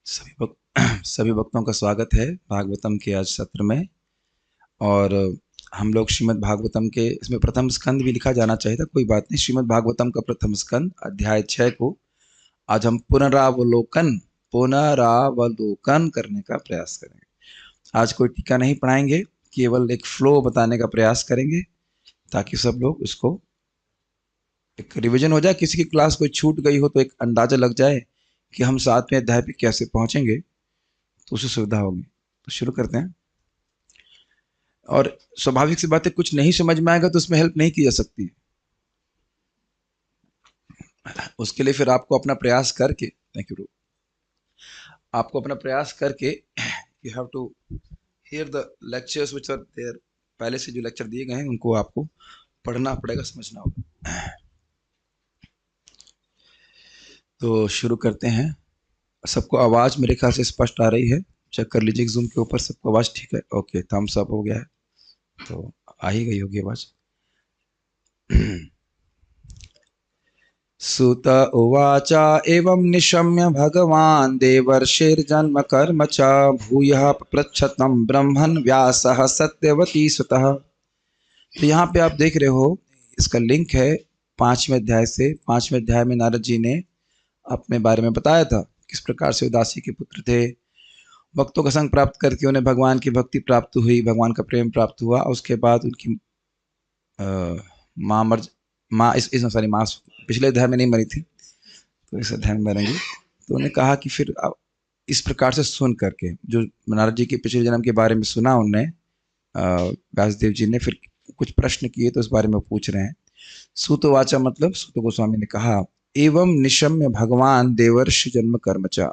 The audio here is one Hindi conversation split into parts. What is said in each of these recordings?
सभी भक्तों का स्वागत है भागवतम के आज सत्र में। और हम लोग श्रीमद् भागवतम के इसमें प्रथम स्कंद भी लिखा जाना चाहिए था, कोई बात नहीं। श्रीमद् भागवतम का प्रथम स्कंद अध्याय 6 को आज हम पुनरावलोकन करने का प्रयास करेंगे। आज कोई टीका नहीं पढ़ाएंगे, केवल एक फ्लो बताने का प्रयास करेंगे ताकि सब लोग उसको एक रिवीजन हो जाए। किसी की क्लास कोई छूट गई हो तो एक अंदाजा लग जाए कि हम 7वें अध्याय पे कैसे पहुंचेंगे, तो उससे सुविधा होगी। तो शुरू करते हैं। और स्वाभाविक सी बात है, कुछ नहीं समझ में आएगा तो उसमें हेल्प नहीं की जा सकती। उसके लिए फिर आपको अपना प्रयास करके, थैंक यू, आपको अपना प्रयास करके you have to hear the lectures which are there. पहले से जो लेक्चर दिए गए हैं उनको आपको पढ़ना पड़ेगा, समझना होगा। तो शुरू करते हैं। सबको आवाज मेरे ख्याल से स्पष्ट आ रही है, चेक कर लीजिए जूम के ऊपर सबको आवाज ठीक है। ओके, थम्स अप हो गया है, तो आ ही गई होगी आवाज। सुत उवाच एवं निशम्य भगवान् देवर्षिर्जन्म कर्म च भूयः पृच्छतं ब्रह्मन् व्यासः सत्यवती सुतः। तो यहाँ पे आप देख रहे हो, इसका लिंक है 5वें अध्याय से। 5वें अध्याय में नारद जी ने अपने बारे में बताया था, किस प्रकार से उदासी के पुत्र थे, भक्तों का संग प्राप्त करके उन्हें भगवान की भक्ति प्राप्त हुई, भगवान का प्रेम प्राप्त हुआ। उसके बाद उनकी माँ सॉरी माँ पिछले अध्याय में नहीं मरी थी, तो इस अध्याय में मरेंगी। तो उन्हें कहा कि फिर इस प्रकार से सुन करके, जो नारद जी के पिछले जन्म के बारे में सुना उनने, व्यासदेव जी ने फिर कुछ प्रश्न किए तो इस बारे में पूछ रहे हैं। सूतवाचा मतलब सूत गोस्वामी ने कहा, एवं निशम्य भगवान देवर्षि जन्म कर्मचा,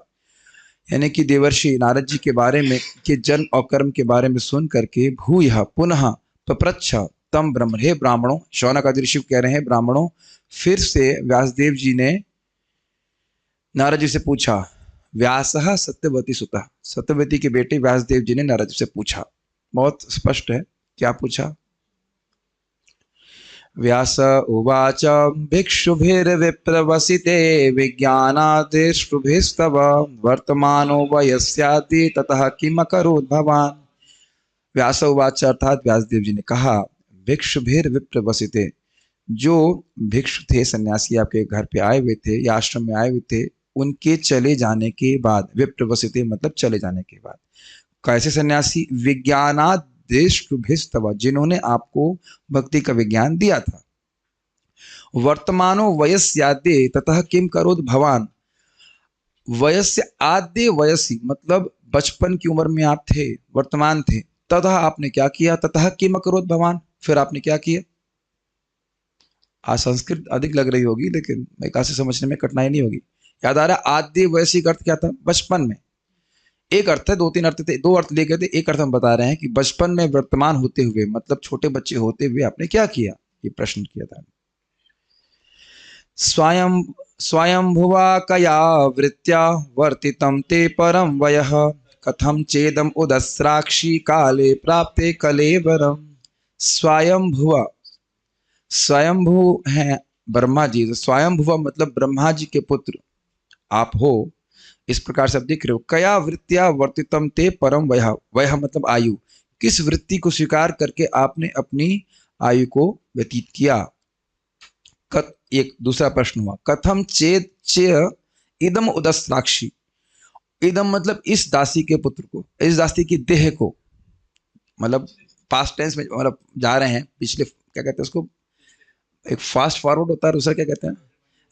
यानी कि देवर्षि नारद जी के बारे में, के जन्म और कर्म के बारे में सुन करके भूयः पुनः पप्रच्छ तम ब्रह्म, हे ब्राह्मणों, शौनक आदि ऋषि कह रहे हैं ब्राह्मणों, फिर से व्यासदेव जी ने नारद जी से पूछा। व्यासः सत्यवती सुतः, सत्यवती के बेटे व्यासदेव जी ने नारद जी से पूछा। बहुत स्पष्ट है क्या पूछा। व्यास उवाच भिक्षुभिर्विप्रवसिते विज्ञानादिष्टुभिस्तव वर्तमानो वयस्यादि ततः किम अकरोत् भवान्। व्यास उवाच अर्थात व्यासदेव जी ने कहा, भिक्षुभिर्विप्रवसिते, जो भिक्षु थे, सन्यासी आपके घर पे आए हुए थे या आश्रम में आए हुए थे, उनके चले जाने के बाद, विप्रवसिते मतलब चले जाने के बाद, कैसे सन्यासी, विज्ञानादेशुभिस्तव, जिन्होंने आपको भक्ति का विज्ञान दिया था। वर्तमानो वयस्याद्य ततः किम करोत् भवान, वयस्य आद्य वयसी मतलब बचपन की उम्र में आप थे, वर्तमान थे, ततः आपने क्या किया, ततः किम करोत् भवान, फिर आपने क्या किया। आज संस्कृत अधिक लग रही होगी लेकिन मैं कैसे समझने में कठिनाई नहीं होगी। याद आ रहा है आद्य वयसी का अर्थ क्या था, बचपन में। एक अर्थ है, 2-3 अर्थ थे, 2 अर्थ ले गए थे, एक अर्थ हम बता रहे हैं कि बचपन में वर्तमान होते हुए मतलब छोटे बच्चे होते हुए आपने क्या किया, ये प्रश्न किया था। स्वयं स्वयंभुवा कया वृत्त्या वर्तितं ते परम वयः कथम चेदम उदस्राक्षी काले प्राप्ते कलेवरम। स्वयंभुवा, स्वयंभू हैं ब्रह्मा जी, तो स्वयंभुवा मतलब ब्रह्मा जी के पुत्र आप हो, इस प्रकार से आप दिख रहे हो। कया वृत्तिया वर्तितम ते परम वयः, वयः मतलब आयु, किस वृत्ति को स्वीकार करके आपने अपनी आयु को व्यतीत किया। एक दूसरा प्रश्न हुआ, कथम चेत चेय इदम उदस्राक्षी, इदम मतलब इस दासी के पुत्र को, इस दासी की देह को, मतलब पास्ट टेंस में मतलब जा रहे हैं, पिछले क्या कहते हैं उसको, एक फास्ट फॉरवर्ड होता है, दूसरा क्या कहते हैं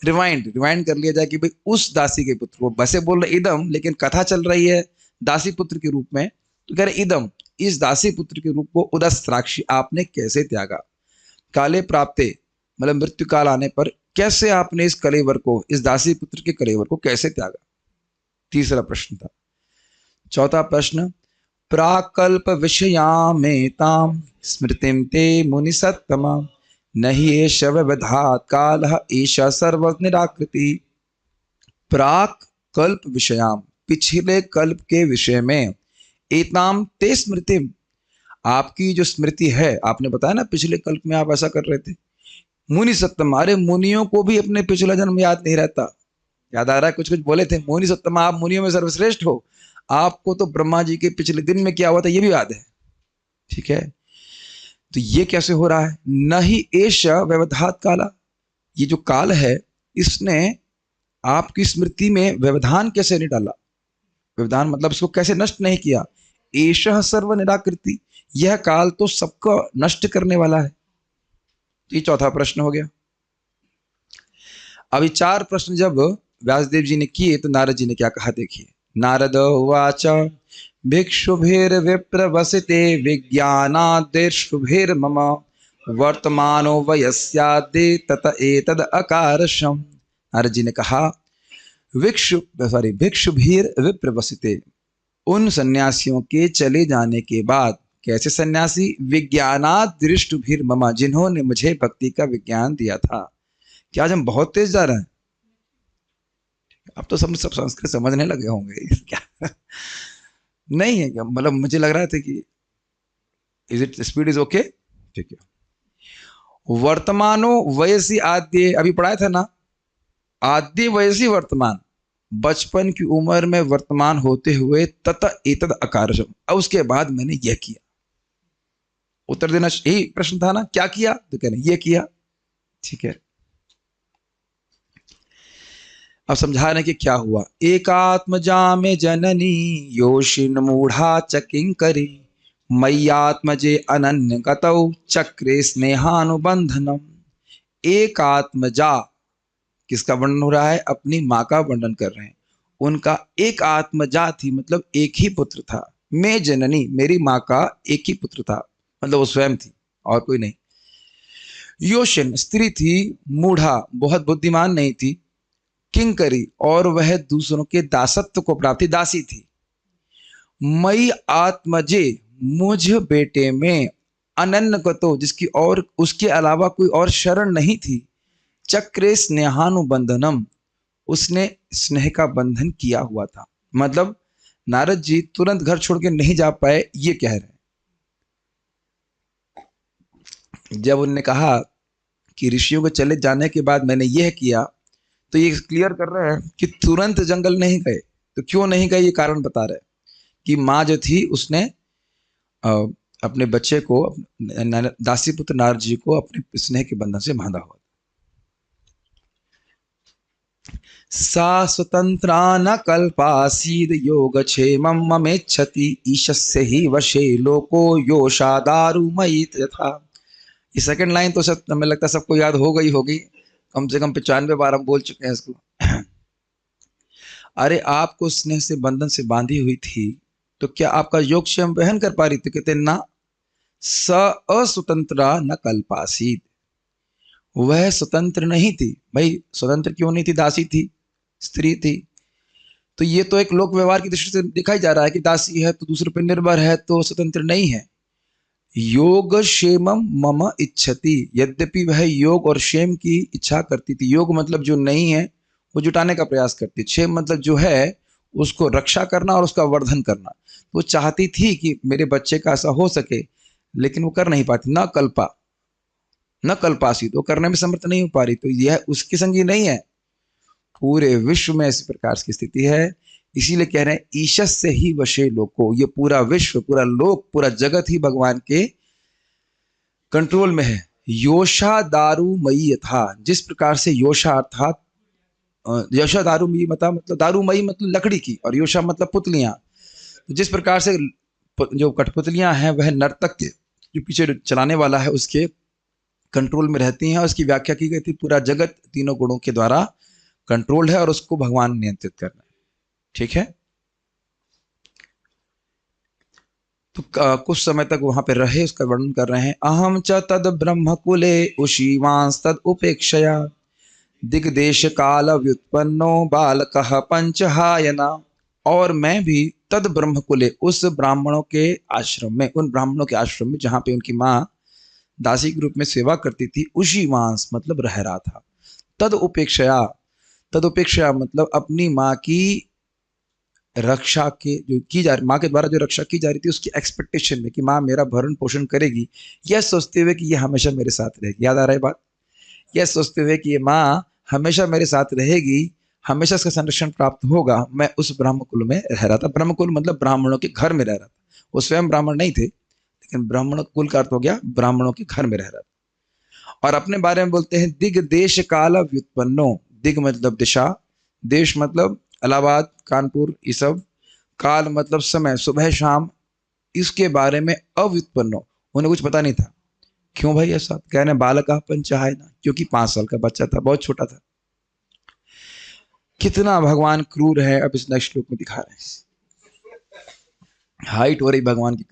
रिवाइंड कर लिया जाए कि भाई उस दासी के पुत्र को, वैसे बोल रहे इदम लेकिन कथा चल रही है दासी पुत्र के रूप में, तो कह रहे इदम, इस दासी पुत्र के रूप को उदस्राक्षी आपने कैसे त्यागा। काले प्राप्ते मतलब मृत्यु काल आने पर कैसे आपने इस कलेवर को, इस दासी पुत्र के कलेवर को कैसे त्यागा। तीसरा प्रश्न था। चौथा प्रश्न, प्राकल्प विषयामेताम स्मृतिम ते मुनि सत्तमा नहीं एष व्यवधात कालः ईशा सर्व निराकृति। प्राक कल्प विषयाम, पिछले कल्प के विषय में, एताम ते स्मृतिम, आपकी जो स्मृति है, आपने बताया ना पिछले कल्प में आप ऐसा कर रहे थे। मुनि सत्तम, अरे मुनियों को भी अपने पिछला जन्म याद नहीं रहता, याद आ रहा है? कुछ कुछ बोले थे, मुनि सत्तमा, आप मुनियों में सर्वश्रेष्ठ हो। आपको तो ब्रह्मा जी के पिछले दिन में क्या हुआ था ये भी याद है। ठीक है, तो ये कैसे हो रहा है? न ही एष व्यवधात काला, ये जो काल है इसने आपकी स्मृति में व्यवधान कैसे नहीं डाला? व्यवधान मतलब इसको कैसे नष्ट नहीं किया? एषः सर्व निराकृति, यह काल तो सबको नष्ट करने वाला है। ये चौथा प्रश्न हो गया। अभी 4 प्रश्न जब व्यासदेव जी ने किए तो नारद जी ने क्या कहा देखिए। नारद उवाच भिक्षुभिर्विप्रवसिते विज्ञानाद्यशुभिर्मम वर्तमानो वयस्याद्य तत एतद अकारशम। नारद जी ने कहा भिक्षुभिर विप्रवसिते, उन सन्यासियों के चले जाने के बाद। कैसे सन्यासी? विज्ञानात् दृष्टुभिर्मम, जिन्होंने मुझे भक्ति का विज्ञान दिया था। क्या आज हम बहुत तेज जा रहे हैं? अब तो सब संस्कृत समझने लगे होंगे क्या? नहीं है क्या? मतलब मुझे लग रहा था कि is it speed is okay? ठीक है। वर्तमानो वयसी आद्य, अभी पढ़ाया था ना, आद्य वयसी वर्तमान, बचपन की उम्र में वर्तमान होते हुए तत एतद अकारशम, अब उसके बाद मैंने यह किया। उत्तर देना यही प्रश्न था ना, क्या किया? तो कहना यह किया। ठीक है, अब समझा रहे कि क्या हुआ। एकात्मजा में जननी योशिन मूढ़ा चकिंकरी मय्यात्मजे अनन्य गतौ चक्रे स्नेहानुबंधनम। एकात्मजा, किसका वर्णन हो रहा है? अपनी माँ का वर्णन कर रहे हैं। उनका एक आत्मजा थी, मतलब एक ही पुत्र था। मैं जननी, मेरी माँ का एक ही पुत्र था, मतलब वो स्वयं थी और कोई नहीं। योशिन, स्त्री थी। मूढ़ा, बहुत बुद्धिमान नहीं थी। किंकरी, और वह दूसरों के दासत्व को प्राप्त थी, दासी थी। मई आत्मजे, मुझ बेटे में। अनन्य गतो, जिसकी और उसके अलावा कोई और शरण नहीं थी। चक्रे स्नेहानुबंधनम, उसने स्नेह का बंधन किया हुआ था। मतलब नारद जी तुरंत घर छोड़ के नहीं जा पाए, ये कह रहे हैं। जब उन्होंने कहा कि ऋषियों के चले जाने के बाद मैंने यह किया, तो ये क्लियर कर रहे हैं कि तुरंत जंगल नहीं गए। तो क्यों नहीं गए, ये कारण बता रहे कि माँ जो थी उसने अपने बच्चे को, दासी पुत्र नारद जी को अपने स्नेह के बंधन से बांधा हुआ। सा स्वतंत्रा न कल्पासीद योगक्षेमं ममेच्छति ईशस्य ही वशे लोको योषा दारुमयी यथा। ये सेकंड लाइन तो सब हमें लगता है सबको याद हो गई होगी, कम से कम 95 बार हम बोल चुके हैं इसको। अरे आपको स्नेह से बंधन से बांधी हुई थी, तो क्या आपका योगक्षेम वहन कर पा रही थी? कहते ना, स अस्वतंत्रा न कल्पासीद, वह स्वतंत्र नहीं थी। भाई स्वतंत्र क्यों नहीं थी? दासी थी, स्त्री थी। तो ये तो एक लोक व्यवहार की दृष्टि से दिखाई जा रहा है कि दासी है तो दूसरे पर निर्भर है तो स्वतंत्र नहीं है। योग क्षेमम मम इच्छति, यद्यपि वह योग और क्षेम की इच्छा करती थी। योग मतलब जो नहीं है वो जुटाने का प्रयास करती, क्षेम मतलब जो है उसको रक्षा करना और उसका वर्धन करना। वो चाहती थी कि मेरे बच्चे का ऐसा हो सके, लेकिन वो कर नहीं पाती। न कल्पा न कल्पासी, तो करने में समर्थ नहीं हो पा रही। तो यह उसकी संगी नहीं है, पूरे विश्व में इस प्रकार की स्थिति है। इसीलिए कह रहे हैं ईशस से ही वशे लोको, ये पूरा विश्व, पूरा लोक, पूरा जगत ही भगवान के कंट्रोल में है। योषा दारुमयी था, जिस प्रकार से योषा अर्थात योषा दारुमयी मतलब दारुमयी मतलब लकड़ी की, और योषा मतलब पुतलियां। तो जिस प्रकार से जो कठपुतलियां हैं वह नर्तक के जो पीछे चलाने वाला है उसके कंट्रोल में रहती हैं, और उसकी व्याख्या की गई थी पूरा जगत तीनों गुणों के द्वारा कंट्रोल है और उसको भगवान नियंत्रित कर रहे हैं। ठीक है, तो कुछ समय तक वहां पे रहे, उसका वर्णन कर रहे हैं। अहम च तद ब्रह्म कुले उशीवांस तद उपेक्षया दिग्देश काल व्युत्पन्नो बालकः पंचहायना। और मैं भी तद ब्रह्म कुले, उस ब्राह्मणों के आश्रम में, उन ब्राह्मणों के आश्रम में जहां पे उनकी माँ दासी के रूप में सेवा करती थी, उशीवांस मतलब रह रहा था। तद उपेक्षया, तद उपेक्षा मतलब अपनी माँ की रक्षा के जो की जा रही, माँ के द्वारा जो रक्षा की जा रही थी उसकी एक्सपेक्टेशन में कि माँ मेरा भरण पोषण करेगी, यह सोचते हुए कि ये हमेशा मेरे साथ रहेगी। याद आ रहा है बात? यह सोचते हुए कि ये माँ हमेशा मेरे साथ रहेगी, हमेशा इसका संरक्षण प्राप्त होगा। मैं उस ब्रह्म कुल में रह रहा था। ब्रह्म कुल मतलब ब्राह्मणों के घर में रह रहा था। वो स्वयं ब्राह्मण नहीं थे, लेकिन ब्राह्मण कुल का अर्थ हो गया ब्राह्मणों के घर में रह रहा था। और अपने बारे में बोलते हैं दिग देश काल व्युत्पन्नो। दिग मतलब दिशा, देश मतलब इलाहाबाद, कानपुर, ये सब। काल मतलब समय, सुबह शाम। इसके बारे में अव्युत्पन्नो, उन्हें कुछ पता नहीं था। क्यों भाई ऐसा? कहने बालक पंचाय ना, क्योंकि 5 साल का बच्चा था, बहुत छोटा था। कितना भगवान क्रूर है, अब इस नेक्स्ट श्लोक में दिखा रहे हैं। हाइट हो रही भगवान की।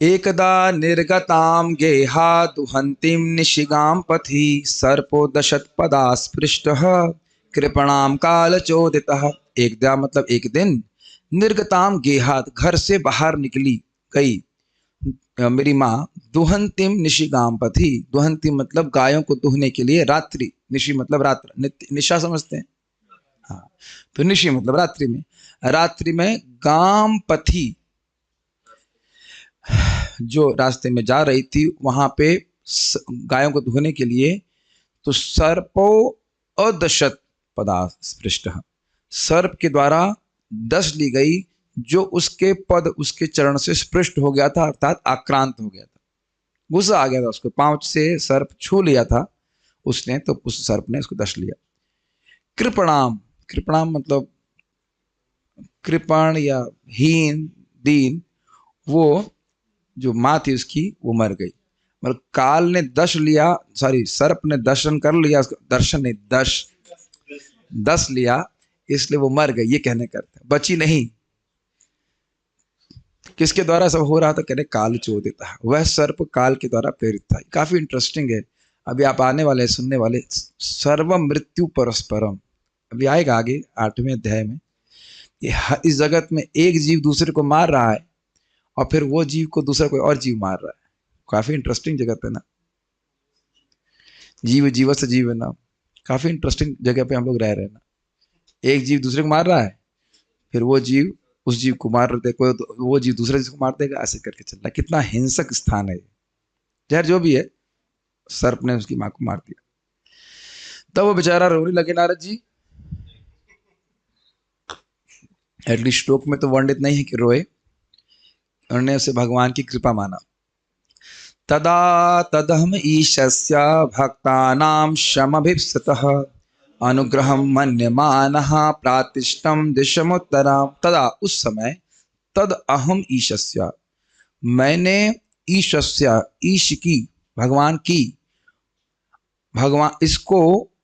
एकदा निर्गताम गेहा दुहंतिम निशिगाम पथि सर्पो दशत पदा स्पृष्टः कृपणाम काल चोदितः। एकदा मतलब एक दिन, निर्गताम गेहात घर से बाहर निकली गई मेरी माँ, दुहंतिम निशिगाम पथि। दुहंतिम मतलब गायों को दुहने के लिए, रात्रि, निशि मतलब रात्र, निशा समझते हैं, हाँ, तो निशि मतलब रात्रि में। रात्रि में गाम पथि, जो रास्ते में जा रही थी वहां पे गायों को धोने के लिए। तो सर्पो अदशत पदा स्पृष्ट, सर्प के द्वारा दस ली गई, जो उसके पद, उसके चरण से स्पृष्ट हो गया था, अर्थात आक्रांत हो गया था, गुस्सा आ गया था उसको। पांव से सर्प छू लिया था उसने, तो उस सर्प ने उसको दस लिया। कृपणाम, कृपणाम मतलब कृपण या हीन, दीन। वो जो माँ थी उसकी, वो मर गई। मतलब काल ने दश लिया, सॉरी सर्प ने दर्शन कर लिया, दर्शन नहीं, दस लिया, इसलिए वो मर गई। ये कहने का अर्थ, बची नहीं। किसके द्वारा सब हो रहा था? कहने काल चोदिता, वह सर्प काल के द्वारा प्रेरित था। काफी इंटरेस्टिंग है। अभी आप आने वाले सुनने वाले, सर्व मृत्यु परस्परम, अभी आएगा आगे 8वें अध्याय में। इस जगत में एक जीव दूसरे को मार रहा है, और फिर वो जीव को दूसरा कोई और जीव मार रहा है। काफी इंटरेस्टिंग जगत है ना, जीव जीव से जीव है ना। काफी इंटरेस्टिंग जगह पे हम लोग रह रहे हैं ना। एक जीव दूसरे को मार रहा है, फिर वो जीव उस जीव को मार दे, कोई वो जीव दूसरे जीव को मार देगा, ऐसे करके चल रहा है। कितना हिंसक स्थान है। खैर जो भी है, सर्प ने उसकी मां को मार दिया। तब वो बेचारा रोने लगे नारद जी। एटलीस्ट श्लोक में तो वर्णित नहीं है कि रोए, उन्होंने उसे भगवान की कृपा माना। तदा तदहम ईशस्य भक्तानां शमभिप्सतः अनुग्रहं मन्यमानः प्रातिष्ठं दिशमुत्तरां। तदा उस समय, तद अहम ईशस्य, मैंने, ईशस्य ईश की, भगवान की, भगवान इसको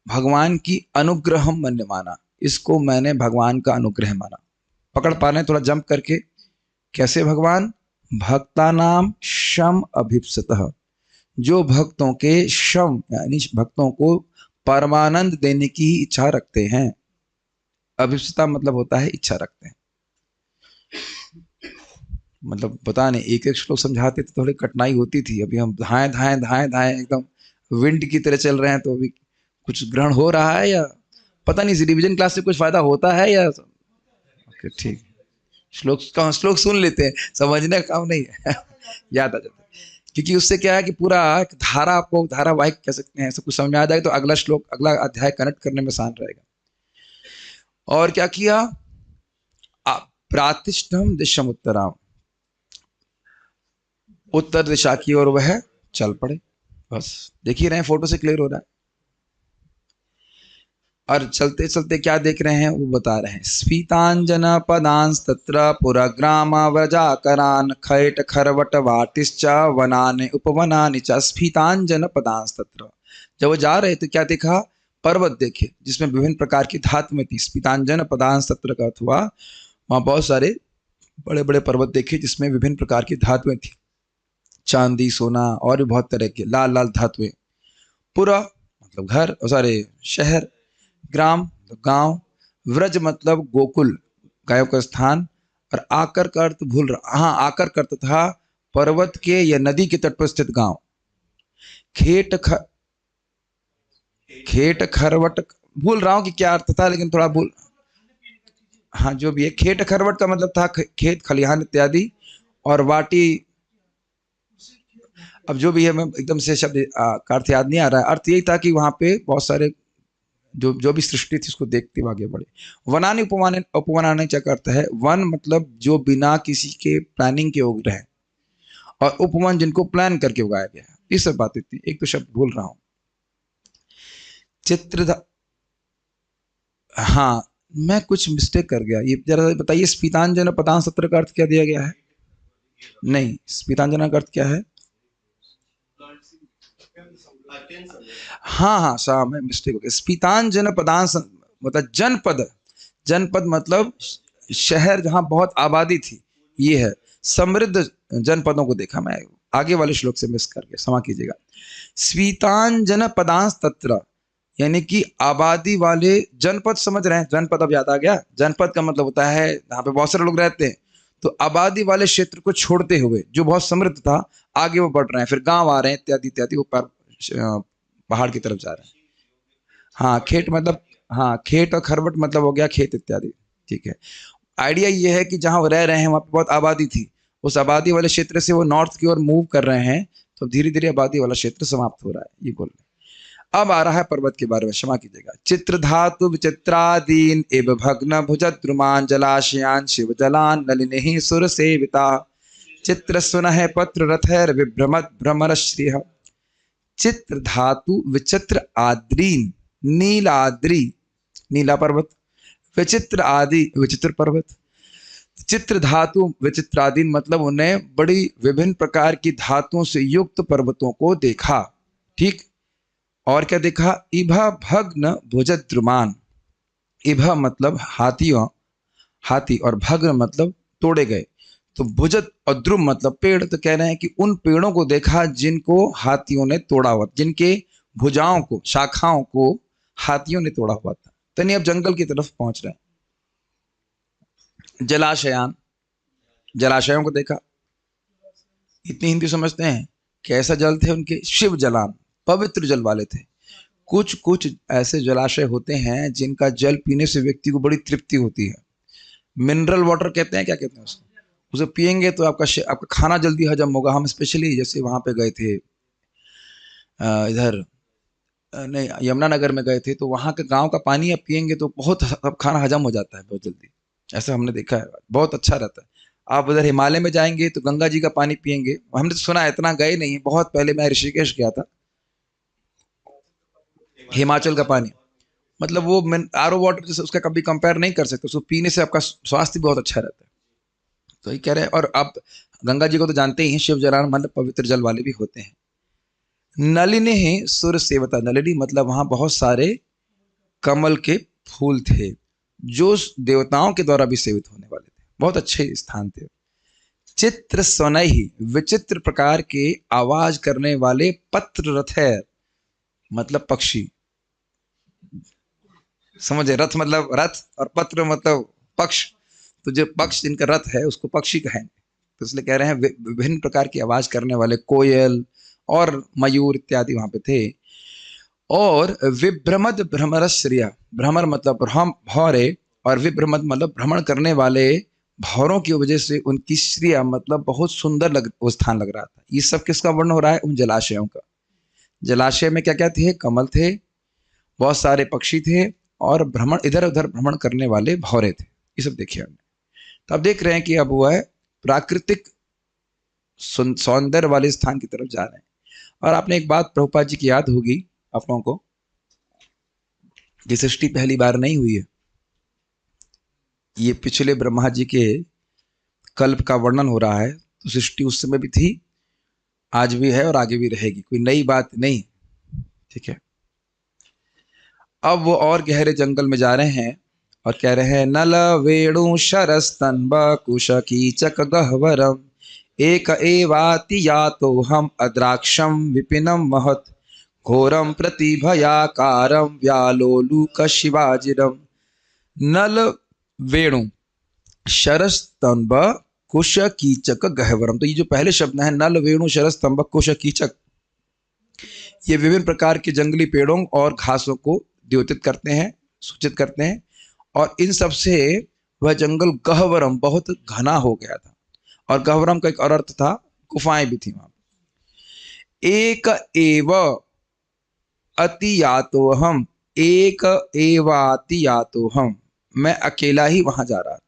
भगवान की अनुग्रहम मन्य माना, इसको मैंने भगवान का अनुग्रह माना। पकड़ पा रहे थोड़ा जंप करके, कैसे भगवान? भक्ता नाम शम अभिप्सतः, जो भक्तों के शम यानी भक्तों को परमानंद देने की इच्छा रखते हैं। अभिप्सता मतलब होता है इच्छा रखते हैं। मतलब पता नहीं, एक एक श्लोक समझाते तो थोड़ी कठिनाई होती थी। अभी हम धाएं धाएं धाएं धाएं एकदम विंड की तरह चल रहे हैं, तो अभी कुछ ग्रहण हो रहा है या पता नहीं, रिवीजन क्लास से कुछ फायदा होता है या। ठीक, श्लोक सुन लेते हैं, समझने का काम नहीं है। याद आ जाता है, क्योंकि उससे क्या है कि पूरा धारा, आपको धारावाहिक कह सकते हैं, सब कुछ समझ में आ जाएगा, तो अगला श्लोक, अगला अध्याय कनेक्ट करने में आसान रहेगा। और क्या किया? प्रातिष्ठम दिशम उत्तराम, उत्तर दिशा की ओर वह चल पड़े। बस देख ही रहे हैं, फोटो से क्लियर हो रहा है। और चलते चलते क्या देख रहे हैं वो बता रहे हैं। स्फीतांजन पदांस तत्र पुरग्राम व्रजाकरान खैट खरवट वाटिश्च वनानि उपवनानि च। स्फीतांजन पदांस तत्र, जब वो जा रहे थे क्या देखा? पर्वत देखे जिसमें विभिन्न प्रकार की धातुएं थी। स्फीतांजन पदांस तत्र का अर्थ हुआ वहां बहुत सारे बड़े बड़े पर्वत देखे जिसमें विभिन्न प्रकार की धातुएं थी, चांदी, सोना और भी बहुत तरह के लाल लाल धातुएं। पुरा मतलब घर, सारे शहर, ग्राम मतलब गांव, व्रज मतलब गोकुल, गायों का स्थान, और आकर का अर्थ भूल रहा, हाँ आकर का अर्थ था पर्वत के या नदी के तट पर स्थित गांव। खेट खरवट भूल रहा हूं कि क्या अर्थ था, लेकिन थोड़ा भूल, हाँ जो भी है। खेट खरवट का मतलब था खेत खलिहान इत्यादि, और वाटी, अब जो भी है मैं एकदम से शब्द का अर्थ याद नहीं आ रहा है। अर्थ यही था कि वहां पे बहुत सारे जो जो भी सृष्टि थी उसको देखते हुए आगे बढ़े। वनानि उपवनानि, उपवनानि क्या करता है, वन मतलब जो बिना किसी के प्लानिंग के उग रहे हैं, और उपवन जिनको प्लान करके उगाया गया है। ये सब बातें थी। एक तो शब्द भूल रहा हूं, चित्र, हाँ मैं कुछ मिस्टेक कर गया। ये जरा बताइए, स्पीतांजन पदान सत्र का अर्थ क्या दिया गया है? नहीं, स्पीतांजन का अर्थ क्या है? हाँ हाँ, साहब मैं मिस्टेक हो गया। स्पीतांजन पदान मतलब जनपद, जनपद मतलब शहर जहां बहुत आबादी थी, ये है। समृद्ध जनपदों को देखा मैं, आगे वाले श्लोक से मिस कर गया, क्षमा कीजिएगा। स्वीतांजन पदांस तत्र, यानी कि आबादी वाले जनपद, समझ रहे हैं? जनपद अब याद आ गया। जनपद का मतलब होता है जहाँ पे बहुत सारे लोग रहते हैं। तो आबादी वाले क्षेत्र को छोड़ते हुए जो बहुत समृद्ध था, आगे वो बढ़ रहे हैं, फिर गांव आ रहे हैं इत्यादि इत्यादि, ऊपर पहाड़ की तरफ जा रहे हैं। हाँ खेत मतलब, हाँ खेत और खरवट मतलब हो गया खेत इत्यादि, ठीक है। आइडिया ये है कि जहां वो रह रहे हैं वहां पे बहुत आबादी थी, उस आबादी वाले क्षेत्र से वो नॉर्थ की ओर मूव कर रहे हैं, तो धीरे धीरे आबादी वाला क्षेत्र समाप्त हो रहा है, ये बोल रहे हैं। अब आ रहा है पर्वत के बारे में, क्षमा कीजिएगा। चित्र धातु विचित्रादीन एव भग्न भुजद्रुमान जलाशयान शिव जलान नलिनी सुर सेविता चित्र सुनः पत्र रथैर विभ्रमत भ्रमर श्रिय। चित्र धातु विचित्र आद्रीन, नीलाद्री नीला पर्वत, विचित्र आदि विचित्र पर्वत। चित्र धातु विचित्रादीन मतलब उन्हें बड़ी विभिन्न प्रकार की धातुओं से युक्त पर्वतों को देखा, ठीक। और क्या देखा? इभा भग्न भुजद्रुमान, इभा मतलब हाथियों, हाथी, और भग्न मतलब तोड़े गए। तो भुजत और द्रुम मतलब पेड़, तो कह रहे हैं कि उन पेड़ों को देखा जिनको हाथियों ने तोड़ा हुआ, जिनके भुजाओं को, शाखाओं को हाथियों ने तोड़ा हुआ था। तो नहीं, अब जंगल की तरफ पहुंच रहे हैं। जलाशयान, जलाशयों को देखा। इतनी हिंदी समझते हैं? कैसा जल थे उनके? शिव जलान, पवित्र जल वाले थे। कुछ कुछ ऐसे जलाशय होते हैं जिनका जल पीने से व्यक्ति को बड़ी तृप्ति होती है। मिनरल वाटर कहते हैं, क्या कहते हैं उसको? उसे पिएंगे तो आपका खाना जल्दी हजम होगा। हम स्पेशली जैसे वहां पे गए थे, इधर नहीं, यमुनानगर में गए थे, तो वहां के गांव का पानी आप पिएंगे तो बहुत खाना हजम हो जाता है बहुत जल्दी। ऐसा हमने देखा है, बहुत अच्छा रहता है। आप उधर हिमालय में जाएंगे तो गंगा जी का पानी पिएंगे। हमने तो सुना है, इतना गए नहीं, बहुत पहले मैं ऋषिकेश गया था। हिमाचल का पानी मतलब वो आरओ वाटर जैसे उसका कभी कंपेयर नहीं कर सकते, उसको पीने से आपका स्वास्थ्य बहुत अच्छा रहता है। तो ये कह रहे हैं। और आप गंगा जी को तो जानते ही हैं, शिव जलान मतलब पवित्र जल वाले भी होते हैं। नलिनी सुर सेवता, नलिनी मतलब वहां बहुत सारे कमल के फूल थे, जो देवताओं के द्वारा भी सेवित होने वाले थे, बहुत अच्छे स्थान थे। चित्र सुनहि, विचित्र प्रकार के आवाज करने वाले पत्र रथैर मतलब पक्षी, समझे? रथ मतलब रथ और पत्र मतलब पक्ष, तो जो पक्ष जिनका रथ है उसको पक्षी कहेंगे। तो इसलिए कह रहे हैं विभिन्न प्रकार की आवाज करने वाले कोयल और मयूर इत्यादि वहां पे थे। और विभ्रमद भ्रमरश्रिया, भ्रमर मतलब भौरे, और विभ्रमद मतलब भ्रमण करने वाले भौरों की वजह से उनकी श्रिया मतलब बहुत सुंदर वो स्थान लग रहा था। ये सब किसका वर्णन हो रहा है? उन जलाशयों का। जलाशय में क्या क्या थे? कमल थे, बहुत सारे पक्षी थे, और भ्रमण, इधर उधर भ्रमण करने वाले भौरे थे। ये सब देखिए हमने। तो अब देख रहे हैं कि अब वो है प्राकृतिक सौंदर्य वाले स्थान की तरफ जा रहे हैं। और आपने एक बात प्रभुपाद जी की याद होगी आप लोगों को, ये सृष्टि पहली बार नहीं हुई है। ये पिछले ब्रह्मा जी के कल्प का वर्णन हो रहा है। तो सृष्टि उस समय भी थी, आज भी है और आगे भी रहेगी, कोई नई बात नहीं, ठीक है। अब वो और गहरे जंगल में जा रहे हैं और कह रहे हैं, नल वेणु शरस्तंब कुश कीचक गह्वरम एक एवाति यातो हम अद्राक्षम विपिनम महत घोरम प्रतिभयाकारम व्यालोलुक शिवाजिरम। नल वेणु शरस्तंब कुश कीचक गह्वरम, तो ये जो पहले शब्द है नल वेणु शरस्तंब कुश कीचक, ये विभिन्न प्रकार के जंगली पेड़ों और घासों को द्योतित करते हैं, सूचित करते हैं। और इन सब से वह जंगल गह्वरम बहुत घना हो गया था। और गह्वरम का एक और अर्थ था, गुफाएं भी थी वहां। एक एव अति यातो हम, एक एवाति यातो हम, मैं अकेला ही वहां जा रहा था।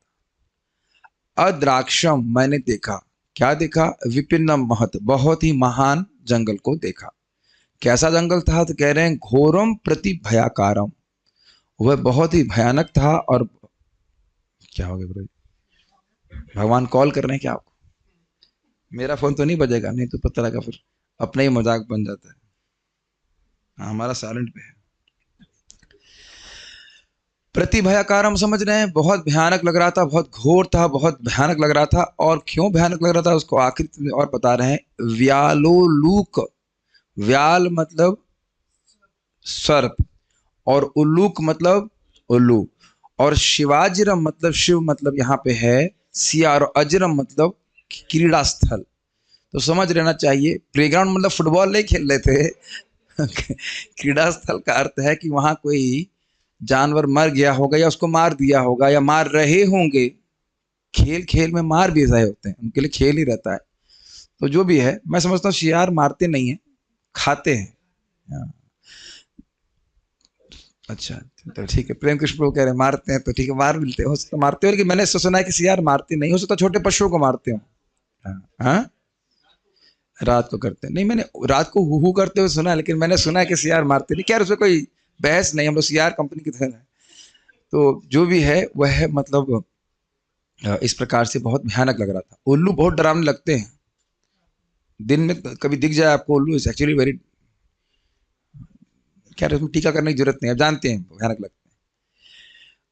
अद्राक्षम, मैंने देखा, क्या देखा? विपिन्नम महत, बहुत ही महान जंगल को देखा। कैसा जंगल था? तो कह रहे हैं घोरम प्रति भयाकारम, वह बहुत ही भयानक था। और क्या हो गया ब्रो? भगवान कॉल कर रहे हैं क्या आपको? मेरा फोन तो नहीं बजेगा, नहीं तो पता लगा फिर अपना ही मजाक बन जाता है। हाँ, हमारा साइलेंट पे है। प्रति भयाकारम समझ रहे हैं, बहुत भयानक लग रहा था, बहुत घोर था, बहुत भयानक लग रहा था। और क्यों भयानक लग रहा था उसको आखिर में और बता रहे हैं। व्यालोलूक, व्याल मतलब सर्प, और उल्लूक मतलब उल्लू, और शिवाजिरम मतलब शिव, मतलब यहाँ पे है सियार, और अजरम मतलब क्रीड़ा स्थल। तो समझ रहना चाहिए, प्लेग्राउंड मतलब फुटबॉल नहीं खेल रहे थे। क्रीड़ा स्थल का अर्थ है कि वहां कोई जानवर मर गया होगा, या उसको मार दिया होगा, या मार रहे होंगे। खेल खेल में मार भी रहे होते हैं, उनके लिए खेल ही रहता है। तो जो भी है, मैं समझता हूँ शियार मारते नहीं है, खाते हैं। हाँ। अच्छा, तो ठीक है। प्रेम कृष्ण प्रभु कह रहे हैं मारते हैं, तो ठीक है, मार मिलते हो सकता मारते हो, लेकिन मैंने सुना है कि सियार मारते नहीं, हो सकता छोटे पशुओं को मारते हो। हाँ, हाँ? रात को करते हैं नहीं, मैंने रात को हु करते हुए सुना है, लेकिन मैंने सुना है कि सियार मारते नहीं। खैर उसमें कोई बहस नहीं, हम लोग सियार कंपनी की तरह है। तो जो भी है वह मतलब इस प्रकार से बहुत भयानक लग रहा था। उल्लू बहुत डरावने लगते हैं, दिन में कभी दिख जाए आपको उल्लू, इज एक्चुअली वेरी, खैर उसमें टीका करने की जरूरत नहीं, अब जानते हैं भयानक लगते हैं।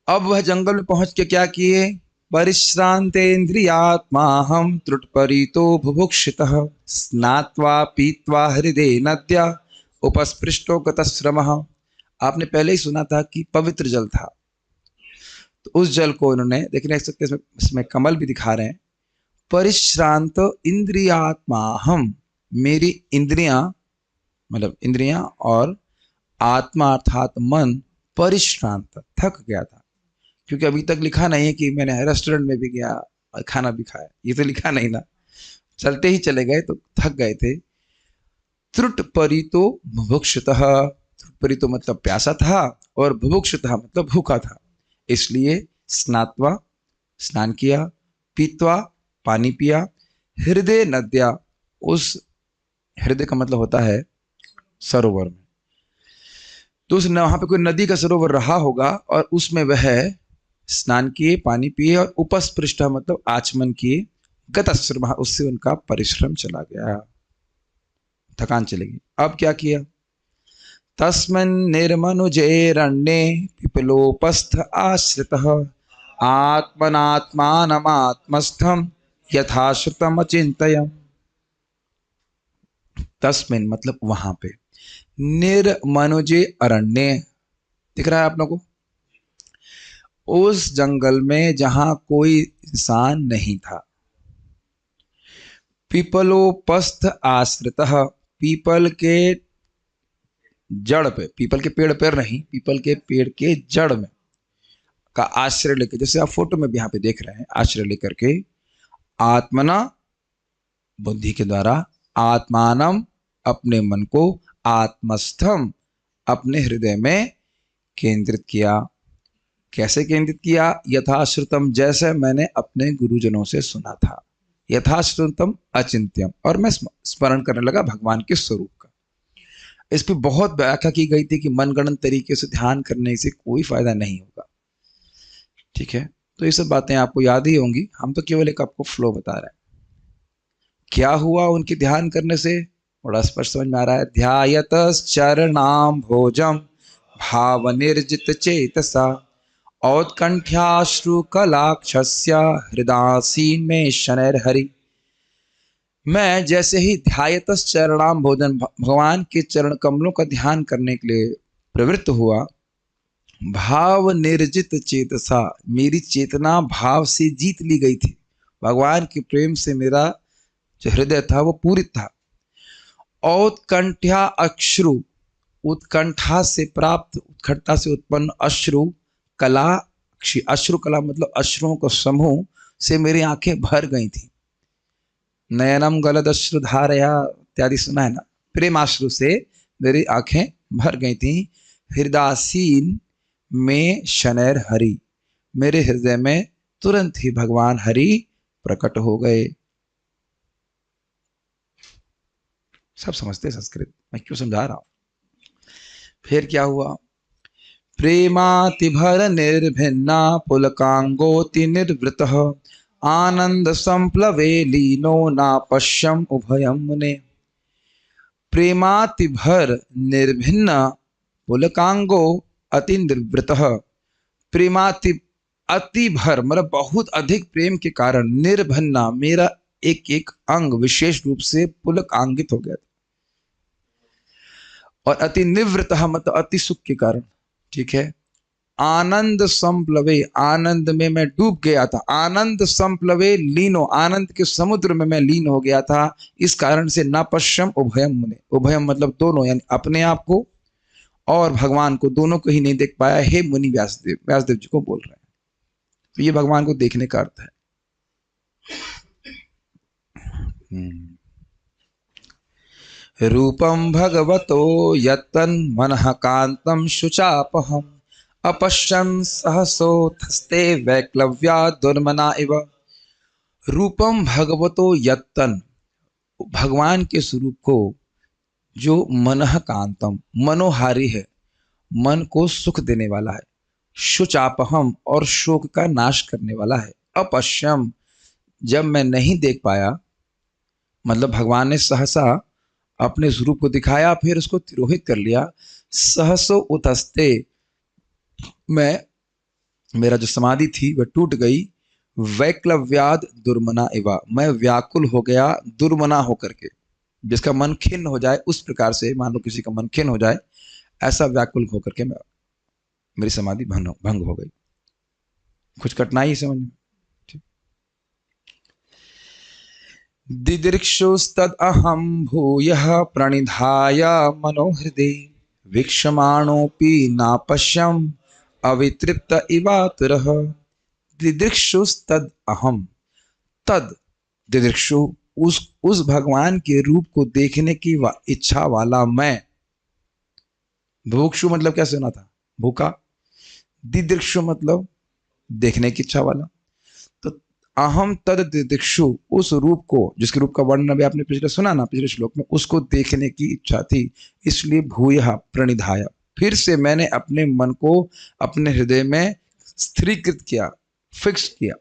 अब वह जंगल में पहुंच के क्या किए? परिश्रांतेन्द्रियात्मा हम त्रुटपरीतो बुभुक्षितः स्नात्वा पीत्वा हृदय नद्या उपस्पृष्टो गतश्रमः। आपने पहले ही सुना था कि पवित्र जल था, तो उस जल को इन्होंने, देखने इसमें कमल भी दिखा रहे हैं। परिश्रांत इंद्रियात्मा हम, मेरी इंद्रियां मतलब इंद्रियां और आत्मा अर्थात मन परिश्रांत, थक गया था। क्योंकि अभी तक लिखा नहीं है कि मैंने रेस्टोरेंट में भी गया और खाना भी खाया, ये तो लिखा नहीं ना, चलते ही चले गए तो थक गए थे। त्रुट परितो बुभुक्षितः, त्रुट परितो मतलब प्यासा था, और बुभुक्षितः मतलब भूखा था। इसलिए स्नात्वा, स्नान किया, पीत्वा पानी पिया, हृदय नद्या, उस हृदय का मतलब होता है सरोवर में, तो उस वहां पे कोई नदी का सरोवर रहा होगा, और उसमें वह स्नान किए, पानी पिए, और उपस्पृष्ट मतलब आचमन किए, गतश्रम, उससे उनका परिश्रम चला गया, थकान चलेगी। अब क्या किया? तस्मिन् निर्मनुजेरण्ये पिपलोपस्थ आश्रितः आत्मनात्मानमात्मस्थं यथाश्रुतम अचिंतयम्। तस्मिन् मतलब वहां पे, निर्मनुजे अरण्य, दिख रहा है आप लोगों को? उस जंगल में जहां कोई इंसान नहीं था। पीपलोपस्थ आश्रितः, पीपल के जड़ पे, पीपल के पेड़ पर नहीं, पीपल के पेड़ के जड़ में का आश्रय लेकर, जैसे आप फोटो में भी यहाँ पे देख रहे हैं, आश्रय लेकर के, आत्मना बुद्धि के द्वारा, आत्मानम अपने मन को, आत्मस्थम अपने हृदय में केंद्रित किया। कैसे केंद्रित किया? यथाश्रुतम, जैसे मैंने अपने गुरुजनों से सुना था, यथाश्रुतम अचिंत्यम, और मैं स्मरण करने लगा भगवान के स्वरूप का। इस पर बहुत व्याख्या की गई थी कि मनगणन तरीके से ध्यान करने से कोई फायदा नहीं होगा। ठीक है, तो ये सब बातें आपको याद ही होंगी, हम तो केवल एक आपको फ्लो बता रहे हैं। क्या हुआ उनके ध्यान करने से? बड़ा स्पष्ट समझ में आ रहा है। ध्यायत चरणाम भोजम भाव निर्जित चेतसा औत्कंठ्याश्रु कलाक्षस्य हृदासीन में शनैर हरि। मैं जैसे ही ध्यायतस चरणाम भोजन, भगवान के चरण कमलों का ध्यान करने के लिए प्रवृत्त हुआ, भाव निर्जित चेतसा, मेरी चेतना भाव से जीत ली गई थी। भगवान के प्रेम से मेरा जो हृदय था वो पूरित था। औत्कंठ्या अश्रु, उत्कंठा से प्राप्त, उत्कंठा से उत्पन्न अश्रु, कला, अश्रु कला मतलब अश्रुओं का समूह से मेरी आंखें भर गई थी। नयनम गलद अश्रु धारया इत्यादि सुना है ना, प्रेमाश्रु से मेरी आंखें भर गई थी। हृदासीन में शनैर हरि, मेरे हृदय में तुरंत ही भगवान हरि प्रकट हो गए। सब समझते संस्कृत, मैं क्यों समझा रहा हूं। फिर क्या हुआ, प्रेमातिभर निर्भिन्ना पुलकांगोति निर्वृतः आनंद संप्लवे लीनो ना पश्यम उभयम मुने। प्रेमातिभर निर्भिन्न पुलकांगो अति निर्वृतः, प्रेमाति अति भर मतलब बहुत अधिक प्रेम के कारण, निर्भन्ना मेरा एक एक अंग विशेष रूप से पुलकांगित हो गया था, और अति निवृत मतलब अति सुख के कारण, ठीक है। आनंद संप्लवे, आनंद में मैं डूब गया था, आनंद संप्लवे लीनो, आनंद के समुद्र में मैं लीन हो गया था। इस कारण से न पश्यम उभयम मुने, उभयम मतलब दोनों, यानी अपने आप को और भगवान को, दोनों को ही नहीं देख पाया। हे मुनि व्यासदेव, व्यासदेव जी को बोल रहे हैं। तो ये भगवान को देखने का अर्थ है। रूपम भगवतो यत्तन मनः कांतम शुचापहम अपश्यन सहसोथस्ते वैक्लव्या दुर्मना इव। रूपम भगवतो यत्तन, भगवान के स्वरूप को जो मनः कांतम मनोहारी है, मन को सुख देने वाला है, शुचापहम और शोक का नाश करने वाला है, अपश्यम जब मैं नहीं देख पाया, मतलब भगवान ने सहसा अपने स्वरूप को दिखाया फिर उसको तिरोहित कर लिया। सहसो उतस्ते, मैं, मेरा जो समाधि थी वह टूट गई। वैक्लव्याद दुर्मना इवा, मैं व्याकुल हो गया दुर्मना होकर के, जिसका मन खिन्न हो जाए उस प्रकार से, मान लो किसी का मन खिन्न हो जाए, ऐसा व्याकुल होकर के मैं, मेरी समाधि भंग हो गई। कुछ कठिनाई समझ में, ठीक। दिदृक्षुस्तद अहम भूयः प्रणिधाय मनोहृदे वीक्षमाणोऽपि नापश्यम अवितृप्त इवातुरः। दिदृक्षुस्तद अहम, तद दिदृक्षु उस भगवान के रूप को देखने की इच्छा वाला मैं। भुक्षु मतलब क्या सुना था, भूखा। दिदृक्षु मतलब देखने की इच्छा वाला। तो अहम तद दिदृक्षु, उस रूप को, जिसके रूप का वर्णन अभी आपने पिछले सुना ना, पिछले श्लोक में, उसको देखने की इच्छा थी, इसलिए भूयः प्रणिधाय, फिर से मैंने अपने मन को अपने हृदय में स्थिरीकृत किया, फिक्स किया।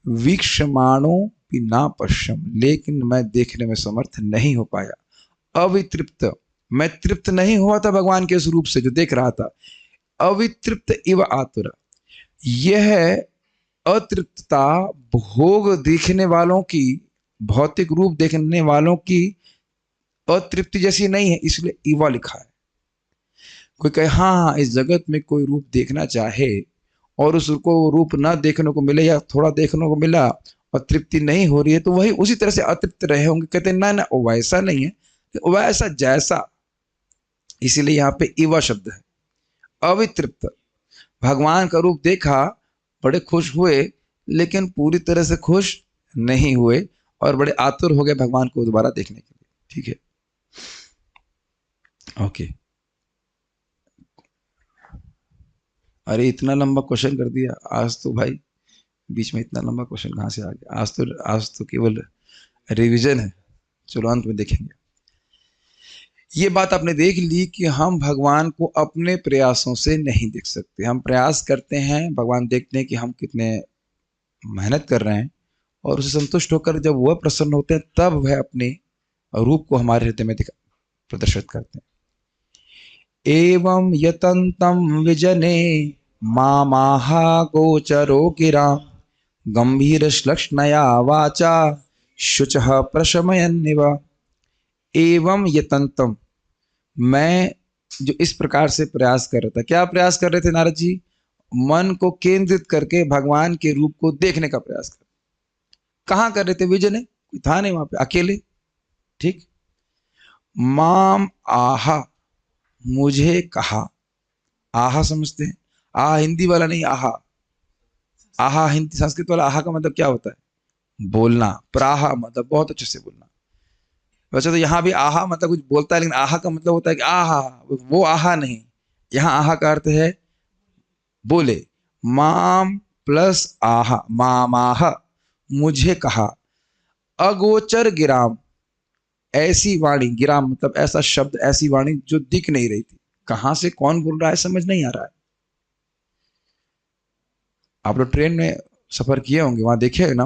वीक्षमाणो भी ना पश्यम, लेकिन मैं देखने में समर्थ नहीं हो पाया। अवितृप्त, मैं तृप्त नहीं हुआ था भगवान के स्वरूप से जो देख रहा था। अवितृप्त इव आतुर, यह अतृप्तता भोग देखने वालों की, भौतिक रूप देखने वालों की अतृप्ति जैसी नहीं है, इसलिए इवा लिखा है। कोई कहे हाँ, इस जगत में कोई रूप देखना चाहे और उसको रूप ना देखने को मिले या थोड़ा देखने को मिला और तृप्ति नहीं हो रही है, तो वही उसी तरह से अतृप्त रहे होंगे। कहते ना ना, वैसा नहीं है, वैसा जैसा, इसीलिए यहाँ पे इवा शब्द है। अवितृप्त, भगवान का रूप देखा, बड़े खुश हुए, लेकिन पूरी तरह से खुश नहीं हुए और बड़े आतुर हो गए भगवान को दोबारा देखने के लिए, ठीक है। ओके, अरे इतना लंबा क्वेश्चन कर दिया आज तो भाई, बीच में इतना लंबा क्वेश्चन कहाँ से आ गया। आज तो केवल रिवीजन है, चलो अंत में देखेंगे। ये बात आपने देख ली कि हम भगवान को अपने प्रयासों से नहीं देख सकते। हम प्रयास करते हैं भगवान देखने की, हम कितने मेहनत कर रहे हैं, और उसे संतुष्ट होकर जब वह प्रसन्न होते हैं तब वह अपने रूप को हमारे हृदय में प्रदर्शित करते हैं। एवं यतंतम विजने मामाहा गोचरो गिरा गंभीर श्लक्ष्णया वाचा शुचः प्रशमयन्निव। एवं यतंतम, मैं जो इस प्रकार से प्रयास कर रहा था, क्या प्रयास कर रहे थे नारद जी? मन को केंद्रित करके भगवान के रूप को देखने का प्रयास कर। कहां कर रहे थे? विजने, कोई था नहीं वहां पे, अकेले, ठीक। माम आहा, मुझे कहा। आहा समझते हैं? आहा हिंदी वाला नहीं, आहा। आहा हिंदी, संस्कृत वाला आहा का मतलब क्या होता है? बोलना। प्राहा मतलब बहुत अच्छे से बोलना। वैसे तो यहाँ भी आहा मतलब कुछ बोलता है, लेकिन आहा का मतलब होता है कि आहा, वो आहा नहीं, यहाँ आहा का अर्थ है बोले, माम प्लस आहा, मामाह, मुझे कहा, अगोचर गिराम, ऐसी वाणी, गिराम मतलब ऐसा शब्द, ऐसी वाणी जो दिख नहीं रही थी, कहां से कौन बोल रहा है समझ नहीं आ रहा है। आप लोग ट्रेन में सफर किए होंगे, वहां देखे ना,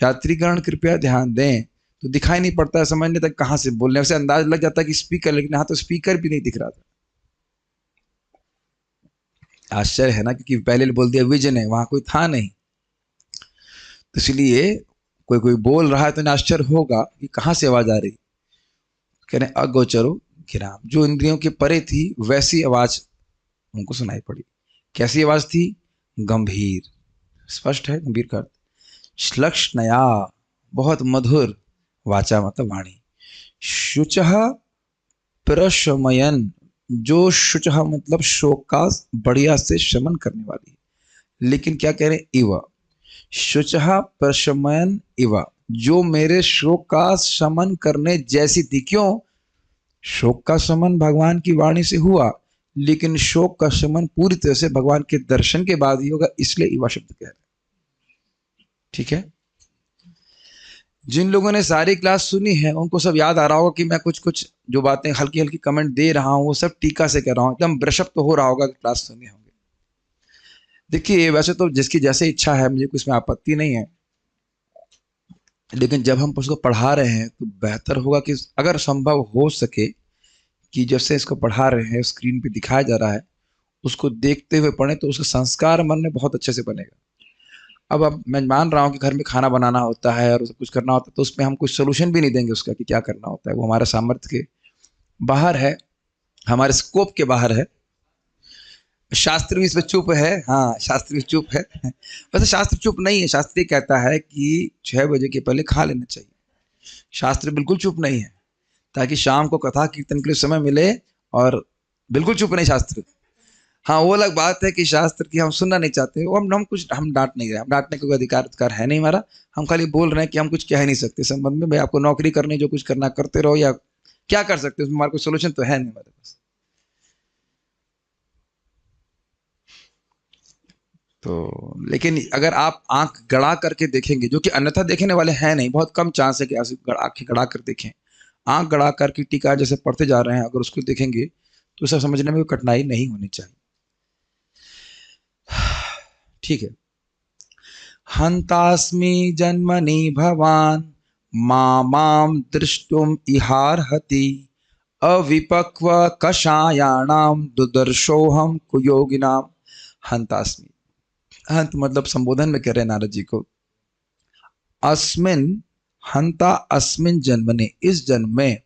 यात्रीगण कृपया ध्यान दें, तो दिखाई नहीं पड़ता है, समझ नहीं तक कहां से बोलने से अंदाज लग जाता है कि स्पीकर, लेकिन यहाँ तो स्पीकर भी नहीं दिख रहा था। आश्चर्य है ना, क्योंकि पहले बोल दिया विजन है, वहां कोई था नहीं, तो इसलिए कोई कोई बोल रहा है तो आश्चर्य होगा कि कहां से आवाज आ रही। कह रहे अगोचरो गिराम, जो इंद्रियों के परे थी वैसी आवाज उनको सुनाई पड़ी। कैसी आवाज थी? गंभीर, स्पष्ट है गंभीर का अर्थ। श्लक्ष्णया, बहुत मधुर, वाचा मतलब वाणी। शुचः प्रशमयन, जो शुचः मतलब शोक का बढ़िया से शमन करने वाली है। लेकिन क्या कह रहे हैं? इव, शुचः प्रशमयन इव, जो मेरे शोक का शमन करने जैसी थी। क्यों? शोक का शमन भगवान की वाणी से हुआ, लेकिन शोक का शमन पूरी तरह से भगवान के दर्शन के बाद ही होगा, इसलिए इवा शब्द कह रहे हैं। ठीक है, जिन लोगों ने सारी क्लास सुनी है उनको सब याद आ रहा होगा कि मैं कुछ कुछ जो बातें हल्की हल्की कमेंट दे रहा हूं वो सब टीका से कह रहा हूं, एकदम ब्रशअप तो हो रहा होगा कि क्लास सुनी होंगे। देखिए, वैसे तो जिसकी जैसे इच्छा है, मुझे कुछ में आपत्ति नहीं है, लेकिन जब हम उसको पढ़ा रहे हैं तो बेहतर होगा कि अगर संभव हो सके कि जैसे इसको पढ़ा रहे हैं, स्क्रीन पे दिखाया जा रहा है, उसको देखते हुए पढ़ें, तो उसका संस्कार मन में बहुत अच्छे से बनेगा। अब मैं मान रहा हूँ कि घर में खाना बनाना होता है और कुछ करना होता है, तो उसमें हम कुछ सोल्यूशन भी नहीं देंगे उसका कि क्या करना होता है, वो हमारे सामर्थ्य के बाहर है, हमारे स्कोप के बाहर है। शास्त्र भी इसमें चुप है, हाँ शास्त्र भी चुप है। वैसे शास्त्र चुप नहीं है, शास्त्र कहता है कि 6 बजे के पहले खा लेना चाहिए। शास्त्र बिल्कुल चुप नहीं है, ताकि शाम को कथा कीर्तन के लिए समय मिले, और बिल्कुल चुप नहीं शास्त्र। हाँ, वो अलग बात है कि शास्त्र की हम सुनना नहीं चाहते, वो हम डांट नहीं रहे, हम डांटने का कोई अधिकार है नहीं हमारा। हम खाली बोल रहे हैं कि हम कुछ कह नहीं सकते संबंध में, भाई आपको नौकरी करनी, जो कुछ करना करते रहो, या क्या कर सकते हो, उसमें हमारा कोई सोल्यूशन तो है नहीं हमारे पास। तो लेकिन अगर आप आंख गड़ा करके देखेंगे, जो कि अन्यथा देखने वाले हैं नहीं, बहुत कम चांस है कि आंखें गड़ा कर देखें, आंख गड़ा करके टीका जैसे पढ़ते जा रहे हैं, अगर उसको देखेंगे तो उसे समझने में कोई कठिनाई नहीं होनी चाहिए। ठीक है, हंतास्मि जन्मनि भवान माम दृष्टुम इहार्हति अविपक्व कषायाणाम दुदर्शोहम कुयोगिनाम। हंतास्मि, हंत मतलब संबोधन में कह रहे हैं नारद जी को, अस्मिन, हंता अस्मिन जन्मने, इस जन्म में,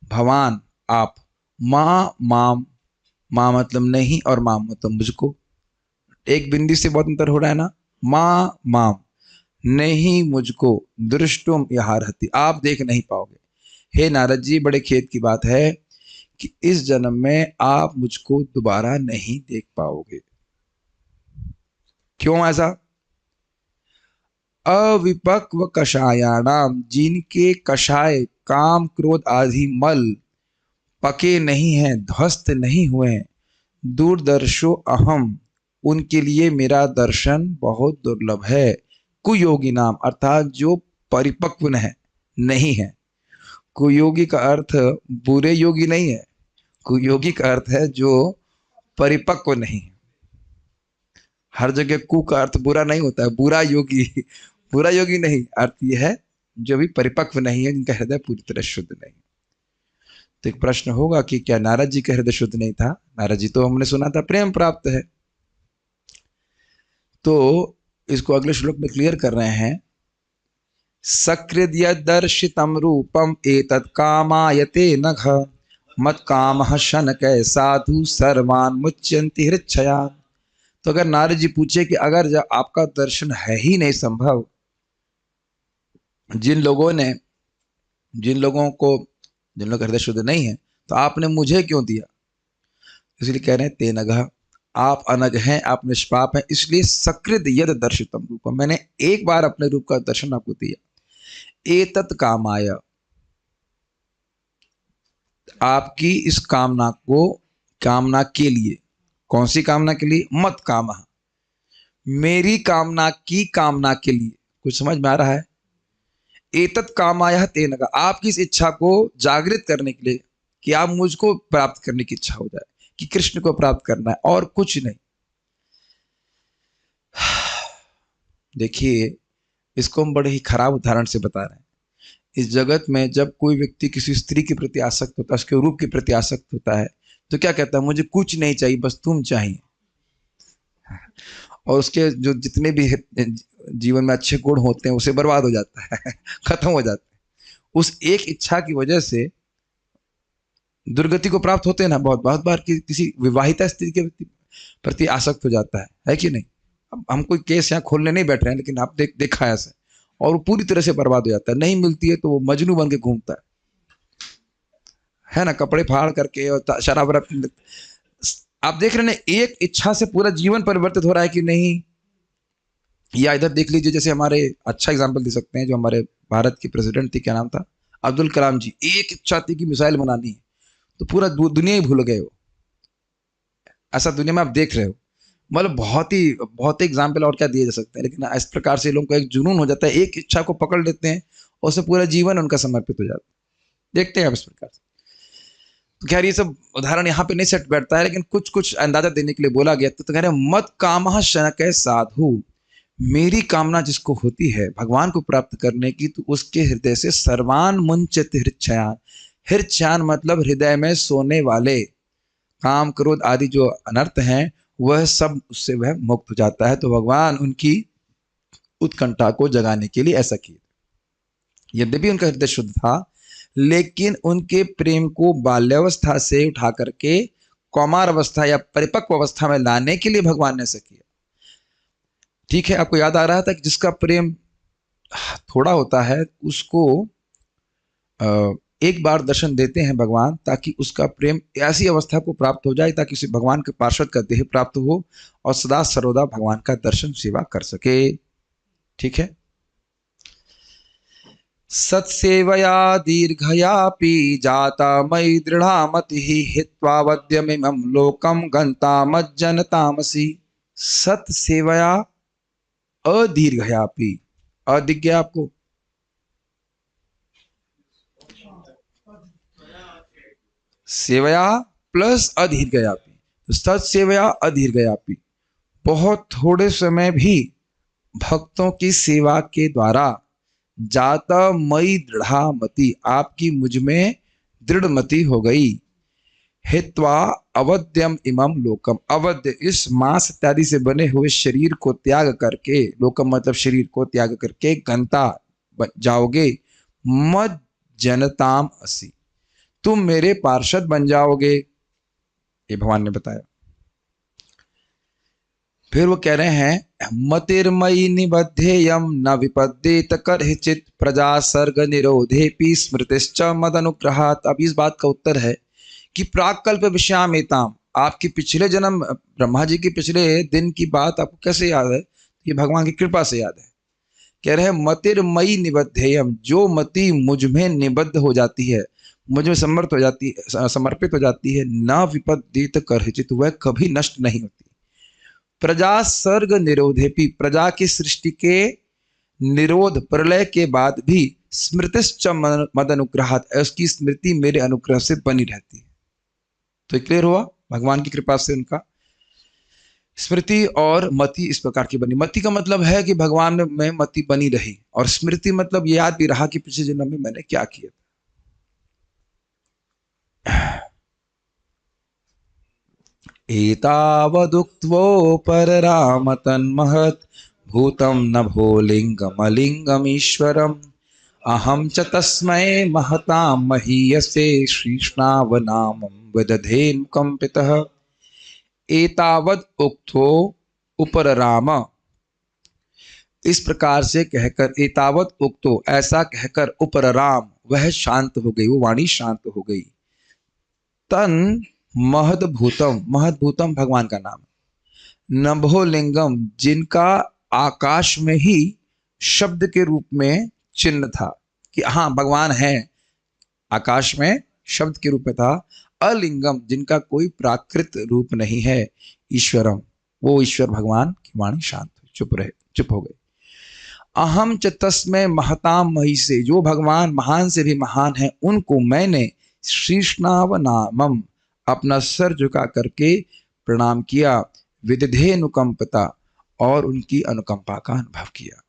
भवान आप, माँ माम, माँ मतलब नहीं और माम मतलब मुझको, एक बिंदी से बहुत अंतर हो रहा है ना, माँ माम, नहीं मुझको, दृष्टुम यहारहति, आप देख नहीं पाओगे। हे नारद जी, बड़े खेद की बात है कि इस जन्म में आप मुझको दोबारा नहीं देख पाओगे। क्यों ऐसा? अविपक्व कषायाणाम, जिनके कषाय काम क्रोध आदि मल पके नहीं हैं, ध्वस्त नहीं हुए हैं, दूरदर्शो अहम, उनके लिए मेरा दर्शन बहुत दुर्लभ है। कुयोगी नाम अर्थात जो परिपक्व है, नहीं है। कुयोगी का अर्थ बुरे योगी नहीं है, कुयोगी का अर्थ है जो परिपक्व नहीं है। हर जगह कु का अर्थ बुरा नहीं होता है, बुरा योगी, बुरा योगी नहीं, अर्थ यह है जो भी परिपक्व नहीं है, जिनका हृदय पूरी तरह शुद्ध नहीं। तो एक प्रश्न होगा कि क्या नारद जी का हृदय शुद्ध नहीं था? नारद जी तो हमने सुना था प्रेम प्राप्त है। तो इसको अगले श्लोक में क्लियर कर रहे हैं, सकृद्यदर्शितम रूपम एतत् कामायते नघ मत कामः शनकः साधु सर्वान् मुच्यन्ति हृच्छया। तो अगर नारद जी पूछे कि अगर जब आपका दर्शन है ही नहीं संभव, जिन लोगों का हृदय शुद्ध नहीं है, तो आपने मुझे क्यों दिया? इसलिए कह रहे हैं ते नघ, आप अनग हैं, आप निष्पाप हैं, इसलिए सकृद यद दर्शितम रूपम, मैंने एक बार अपने रूप का दर्शन आपको दिया। एतत् कामाय, आपकी इस कामना को कामना के लिए। कौन सी कामना के लिए? मत कामः, मेरी कामना की कामना के लिए। कुछ समझ में आ रहा है? एतत् कामायः तेन का, आपकी इस इच्छा को जागृत करने के लिए कि आप मुझको प्राप्त करने की इच्छा हो जाए, कि कृष्ण को प्राप्त करना है और कुछ नहीं। देखिए, इसको हम बड़े ही खराब उदाहरण से बता रहे हैं। इस जगत में जब कोई व्यक्ति किसी स्त्री के प्रति आसक्त होता है, उसके रूप के प्रति आसक्त होता है, तो क्या कहता है? मुझे कुछ नहीं चाहिए, बस तुम चाहिए। और उसके जो जितने भी जीवन में अच्छे गुण होते हैं उसे बर्बाद हो जाता है खत्म हो जाता है। उस एक इच्छा की वजह से दुर्गति को प्राप्त होते हैं ना, बहुत बार किसी विवाहिता स्त्री के प्रति आसक्त हो जाता है कि नहीं? अब हम कोई केस यहाँ खोलने नहीं बैठ रहे हैं, लेकिन आप देखा है ऐसा, और वो पूरी तरह से बर्बाद हो जाता है। नहीं मिलती है तो वो मजनू बन के घूमता है ना, कपड़े फाड़ करके और शराब। आप देख रहे हैं एक इच्छा से पूरा जीवन परिवर्तित हो रहा है कि नहीं? या इधर देख लीजिए, जैसे हमारे, अच्छा एग्जांपल दे सकते हैं, जो हमारे भारत के प्रेसिडेंट थे, क्या नाम था? अब्दुल कलाम जी। एक इच्छा थी कि मिसाइल बनानी है, तो पूरा दुनिया ही भूल गए हो। ऐसा दुनिया में आप देख रहे हो। मतलब बहुत ही एग्जाम्पल और क्या दिए जा सकते हैं, लेकिन इस प्रकार से लोगों को एक जुनून हो जाता है, एक इच्छा को पकड़ लेते हैं और उसे पूरा जीवन उनका समर्पित हो जाता है। देखते हैं आप इस प्रकार से। तो खैर ये सब उदाहरण यहाँ पे नहीं सेट बैठता है, लेकिन कुछ कुछ अंदाजा देने के लिए बोला गया। तो कह रहे हैं मत कामः शनकः साधु, मेरी कामना जिसको होती है भगवान को प्राप्त करने की, तो उसके हृदय से सर्वान मुंचत हृच्छयान। हृच्छयान मतलब हृदय में सोने वाले काम क्रोध आदि जो अनर्थ हैं, वह सब उससे वह मुक्त हो जाता है। तो भगवान उनकी उत्कंठा को जगाने के लिए ऐसा किया। यद्यपि उनका हृदय शुद्ध था, लेकिन उनके प्रेम को बाल्यावस्था से उठा करके कौमार अवस्था या परिपक्व अवस्था में लाने के लिए भगवान ने ऐसा किया। ठीक है, आपको याद आ रहा था कि जिसका प्रेम थोड़ा होता है उसको एक बार दर्शन देते हैं भगवान, ताकि उसका प्रेम ऐसी अवस्था को प्राप्त हो जाए ताकि उसे भगवान के पार्षद का देह प्राप्त हो और सदा सर्वदा भगवान का दर्शन सेवा कर सके। ठीक है। सत्सेवया दीर्घयापि जाता मयि दृढ़ा मतिः हित्वा वद्यमिमं लोकम गन्तामज्जनतामसि। सत्सेवया अदीर्घयापि, अदिख गया आपको? सेवया प्लस अधीर्घयापि, सत्सेवया अधीर्घयापि, बहुत थोड़े समय भी भक्तों की सेवा के द्वारा जाता मई दृढ़ा मति, आपकी मुझ में दृढ़ मति हो गई। हित्वा अवध्यम इमम लोकम, अवध्य इस मांस इत्यादि से बने हुए शरीर को त्याग करके, लोकम मतलब शरीर को त्याग करके, गंता जाओगे, मद जनताम असी, तुम मेरे पार्षद बन जाओगे, ये भगवान ने बताया। फिर वो कह रहे हैं मतिर्मयि निबद्धेयम न विपद्येत करहिचित प्रजा सर्ग निरोधेपि स्मृतिश्च मद अनुग्रहात्। अब इस बात का उत्तर है कि प्राकल्प विषयामेताम, आपके पिछले जन्म ब्रह्मा जी के पिछले दिन की बात आपको कैसे याद है? ये भगवान की कृपा से याद है। कह रहे हैं मतिर्मयि निबद्धेयम, जो मति मुझ में निबद्ध हो जाती है, मुझ में समर्थ हो जाती है, समर्पित हो जाती है, न विपद्येत करहिचित, वह कभी नष्ट नहीं होती। प्रजा सर्ग निरोधेपि, प्रजा की सृष्टि के निरोध प्रलय के बाद भी स्मृतिश्च मद अनुग्रहात्, उसकी स्मृति मेरे अनुग्रह से बनी रहती है। तो क्लियर हुआ, भगवान की कृपा से उनका स्मृति और मति इस प्रकार की बनी। मति का मतलब है कि भगवान में मति बनी रही, और स्मृति मतलब ये याद भी रहा कि पिछले जन्म में मैंने क्या किया। एतावदुक्त्वोपरराम तन्महत् भूतं नभो लिंगमलिंगमीश्वरम् अहं च तस्मै महतां महीयसे श्रीष्णावनामं वदधेन कंपितः। एतावद उक्तो उपरराम, इस प्रकार से कहकर, एतावत उक्तो ऐसा कहकर, उपरराम वह शांत हो गई, वो वाणी शांत हो गई। तन महद्भूतम, महद्भूतम भगवान का नाम, नभो लिंगम जिनका आकाश में ही शब्द के रूप में चिन्ह था कि हाँ भगवान है, आकाश में शब्द के रूप में था। अलिंगम, जिनका कोई प्राकृत रूप नहीं है, ईश्वरम, वो ईश्वर भगवान की वाणी शांत हुई, चुप हो गई। अहम च तस्मै महताम मही से, जो भगवान महान से भी महान है, उनको मैंने श्रीष्णाव नामम, अपना सर झुका करके प्रणाम किया, विदधे अनुकंपता, और उनकी अनुकंपा का अनुभव किया।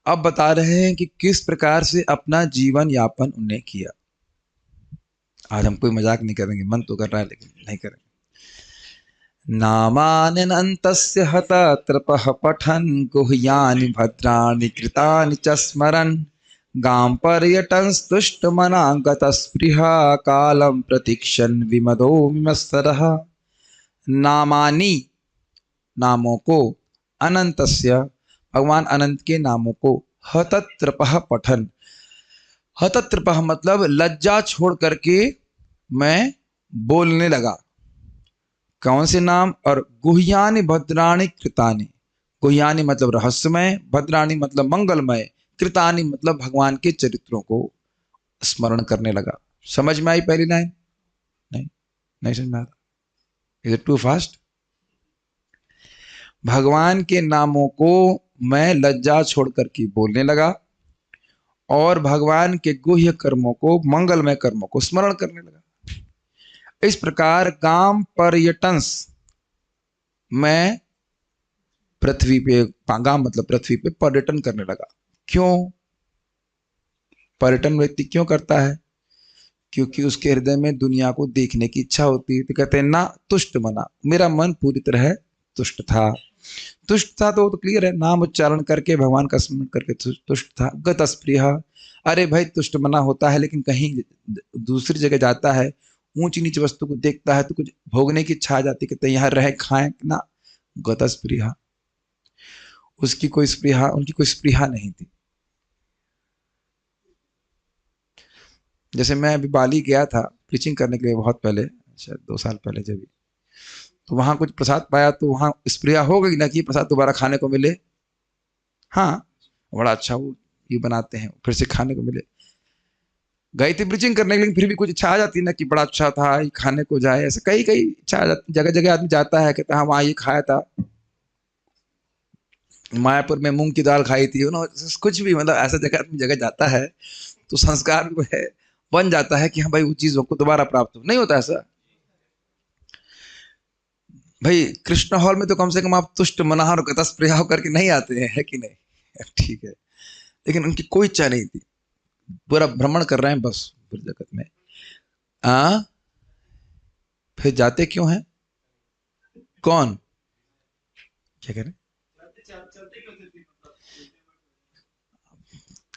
अब बता रहे हैं कि किस प्रकार से अपना जीवन यापन उन्हें किया। आज हम कोई मजाक नहीं करेंगे, मन तो कर रहा है लेकिन नहीं करेंगे। नामान्यनन्तस्य हत तृपः पठन् गुह्यानि भद्राणि कृतानि च स्मरन् गां पर्यटंस्तुष्टमना गतस्पृहा कालं प्रतीक्षन् विमदो विमत्सरः। नामानि, नामों को, अनंतस्य, भगवान अनंत के नामों को, हतत्रपः पठन, हतत्रपः मतलब लज्जा छोड़ करके मैं बोलने लगा। कौन से नाम? और गुह्यानि भद्राणि कृतानि, गुह्यानि मतलब रहस्यमय, भद्राणि मतलब मंगलमय, कृतानि मतलब भगवान के चरित्रों को स्मरण करने लगा। समझ में आई पहली लाइन? नहीं, नहीं समझ में आता। Is it too fast? भगवान के नामों को मैं लज्जा छोड़ करके बोलने लगा और भगवान के गुह्य कर्मों को, मंगलमय कर्मों को स्मरण करने लगा। इस प्रकार गाम पर्यटंस, मैं पृथ्वी पे, गाम मतलब पृथ्वी पे पर्यटन करने लगा। क्यों पर्यटन व्यक्ति क्यों करता है? क्योंकि उसके हृदय में दुनिया को देखने की इच्छा होती है। तो कहते हैं ना तुष्ट मना, मेरा मन पूरी तरह तुष्ट था। तुष्ट था तो क्लियर है, नाम उच्चारण करके भगवान का स्मरण करके तुष्ट था। गतस्पृहा, अरे भाई तुष्ट मना होता है लेकिन कहीं दूसरी जगह जाता है, ऊंची नीच वस्तु को देखता है तो कुछ भोगने की इच्छा आ जाती, कहते यहाँ रह खाएं ना। गतस्पृहा, उसकी कोई स्पृहा, उनकी कोई स्पृहा नहीं थी। जैसे मैं अभी बाली गया था प्रीचिंग करने के लिए बहुत पहले, शायद 2 साल पहले, जब भी, तो वहां कुछ प्रसाद पाया तो वहां स्प्रिया हो गई ना कि प्रसाद दोबारा खाने को मिले। हाँ, बड़ा अच्छा वो ये बनाते हैं, फिर से खाने को मिले। गई थी प्रीचिंग करने के लिए, फिर भी कुछ इच्छा आ जाती है ना कि बड़ा अच्छा था, ये खाने को जाए। ऐसे कई कई इच्छा आ जाती, जगह जगह आदमी जाता है, कहता है वहां ये खाया था, मायापुर में मूंग की दाल खाई थी ना, कुछ भी, मतलब ऐसा जगह आदमी जगह जाता है तो संस्कार है बन जाता है कि हाँ भाई वो चीजों को दोबारा प्राप्त हो। नहीं होता ऐसा भाई। कृष्ण हॉल में तो कम से कम आप तुष्ट मना और गतस्पृहा होकर के नहीं आते हैं, है कि नहीं? ठीक है, लेकिन उनकी कोई इच्छा नहीं थी, पूरा भ्रमण कर रहे हैं बस पूरी जगत में। फिर जाते क्यों हैं? कौन क्या कह रहे हैं?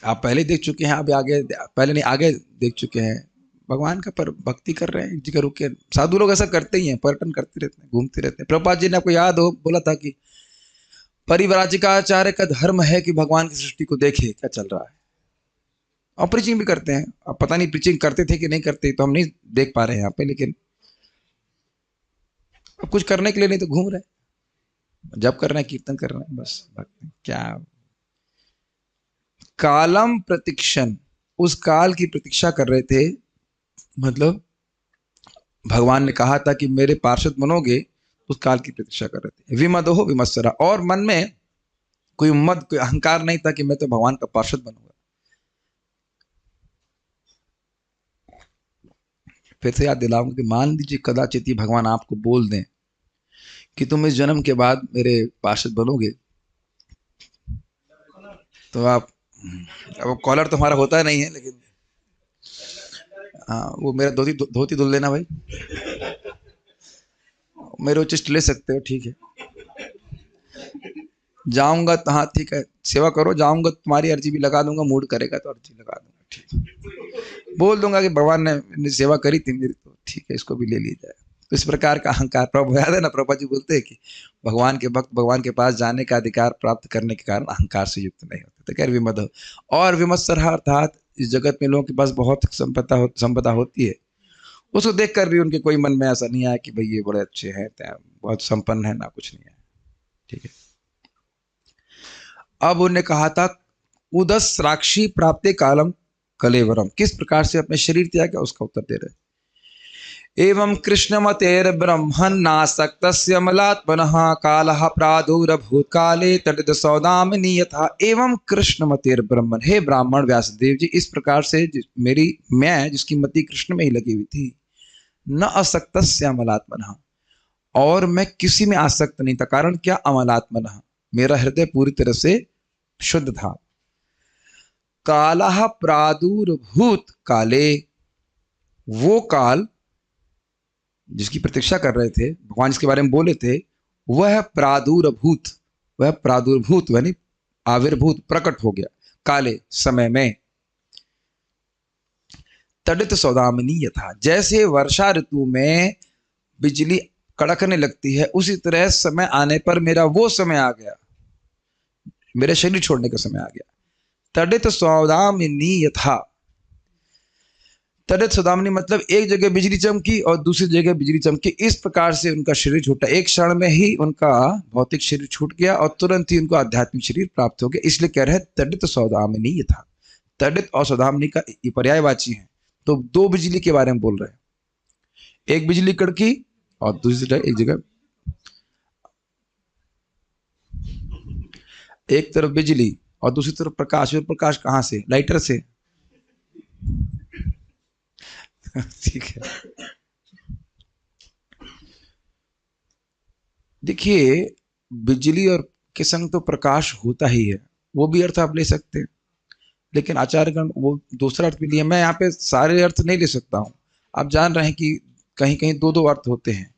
आप पहले देख चुके हैं, अब आगे, पहले नहीं आगे देख चुके हैं। भगवान का पर भक्ति कर रहे हैं, जगह रुके। साधु लोग ऐसा करते ही हैं, पर्यटन करते रहते हैं, घूमते रहते हैं। प्रभुपाद जी ने, आपको याद हो, बोला था कि परिव्राजिकाचार्य का धर्म है कि भगवान की सृष्टि को देखे क्या चल रहा है, और प्रीचिंग भी करते हैं। अब पता नहीं प्रीचिंग करते थे कि नहीं करते, तो हम नहीं देख पा रहे हैं यहाँ पे, लेकिन अब कुछ करने के लिए नहीं तो घूम रहे, जब कर रहे हैं, कीर्तन कर रहे हैं, बस क्या। कालम प्रतीक्षण, उस काल की प्रतीक्षा कर रहे थे। मतलब भगवान ने कहा था कि मेरे पार्षद बनोगे, उस काल की प्रतीक्षा कर रहे थे। विमदो हो विमत्सरा, और मन में कोई मद, कोई अहंकार नहीं था कि मैं तो भगवान का पार्षद बनूंगा। फिर से याद दिलाऊंगा कि मान लीजिए कदाचित ही भगवान आपको बोल दें कि तुम इस जन्म के बाद मेरे पार्षद बनोगे, तो आप, अब कॉलर तो हमारा होता नहीं है, लेकिन हाँ, वो मेरा धोती धोती धुल लेना भाई, मेरे उचिष्ट ले सकते हो, ठीक है। जाऊंगा तो हाँ ठीक है, सेवा करो, जाऊंगा तुम्हारी अर्जी भी लगा दूंगा, मूड करेगा तो अर्जी लगा दूंगा, ठीक। बोल दूंगा कि भगवान ने सेवा करी थी मेरी, तो ठीक है, इसको भी ले लिया जाए। तो इस प्रकार का अहंकार, प्रभु याद है ना, प्रभुपाद जी बोलते हैं कि भगवान के भक्त भगवान के पास जाने का अधिकार प्राप्त करने के कारण अहंकार से युक्त नहीं होते। तो कह विमद और विमत्सर, अर्थात इस जगत में लोगों के पास बहुत संपदा होती है, उसको देख कर भी उनके कोई मन में ऐसा नहीं आया कि भाई ये बड़े अच्छे हैं, बहुत संपन्न है, ना कुछ नहीं है, ठीक है। अब उन्होंने कहा था उदस साक्षी प्राप्ते कालम, कलेवरम, किस प्रकार से अपने शरीर त्यागा उसका उत्तर दे रहे। एवं कृष्णमतेर ब्रह्मन्नासक्तस्य मलात्मनः कालः प्रादुरभूत काले तडित सौदामिनी यथा। एवं कृष्णमतेर ब्रह्मन, हे ब्राह्मण व्यासदेव जी, इस प्रकार से मेरी मैं जिसकी मति कृष्ण में ही लगी हुई थी, न असक्तस्य अमलात्मनः, और मैं किसी में आसक्त नहीं था। कारण क्या? अमलात्मनः, मेरा हृदय पूरी तरह से शुद्ध था। कालः प्रादुर्भूत काले, वो काल जिसकी प्रतीक्षा कर रहे थे, भगवान जिसके बारे में बोले थे, वह प्रादुर्भूत, वह प्रादुर्भूत यानी आविर्भूत, प्रकट हो गया काले समय में। तडित सौदामिनी यथा, जैसे वर्षा ऋतु में बिजली कड़कने लगती है, उसी तरह समय आने पर मेरा वो समय आ गया, मेरे शरीर छोड़ने का समय आ गया। तडित सौदामिनी यथा, तडित सौदामिनी मतलब एक जगह बिजली चमकी और दूसरी जगह बिजली चमकी, इस प्रकार से उनका शरीर छूटा। एक क्षण में ही उनका भौतिक शरीर छूट गया और तुरंत ही उनको आध्यात्मिक शरीर प्राप्त हो गया। इसलिए कह रहे हैं तडित सौदामिनी यथा। तडित और सौदामिनी का ये पर्यायवाची है, तो दो बिजली के बारे में बोल रहे हैं। एक बिजली कड़की और दूसरी जगह, एक जगह एक तरफ बिजली और दूसरी तरफ प्रकाश। और प्रकाश कहां से? लाइटर से। ठीक है, देखिए बिजली और के संग तो प्रकाश होता ही है, वो भी अर्थ आप ले सकते हैं, लेकिन आचार्यगण वो दूसरा अर्थ भी लिया। मैं यहाँ पे सारे अर्थ नहीं ले सकता हूँ, आप जान रहे हैं कि कहीं कहीं दो दो अर्थ होते हैं।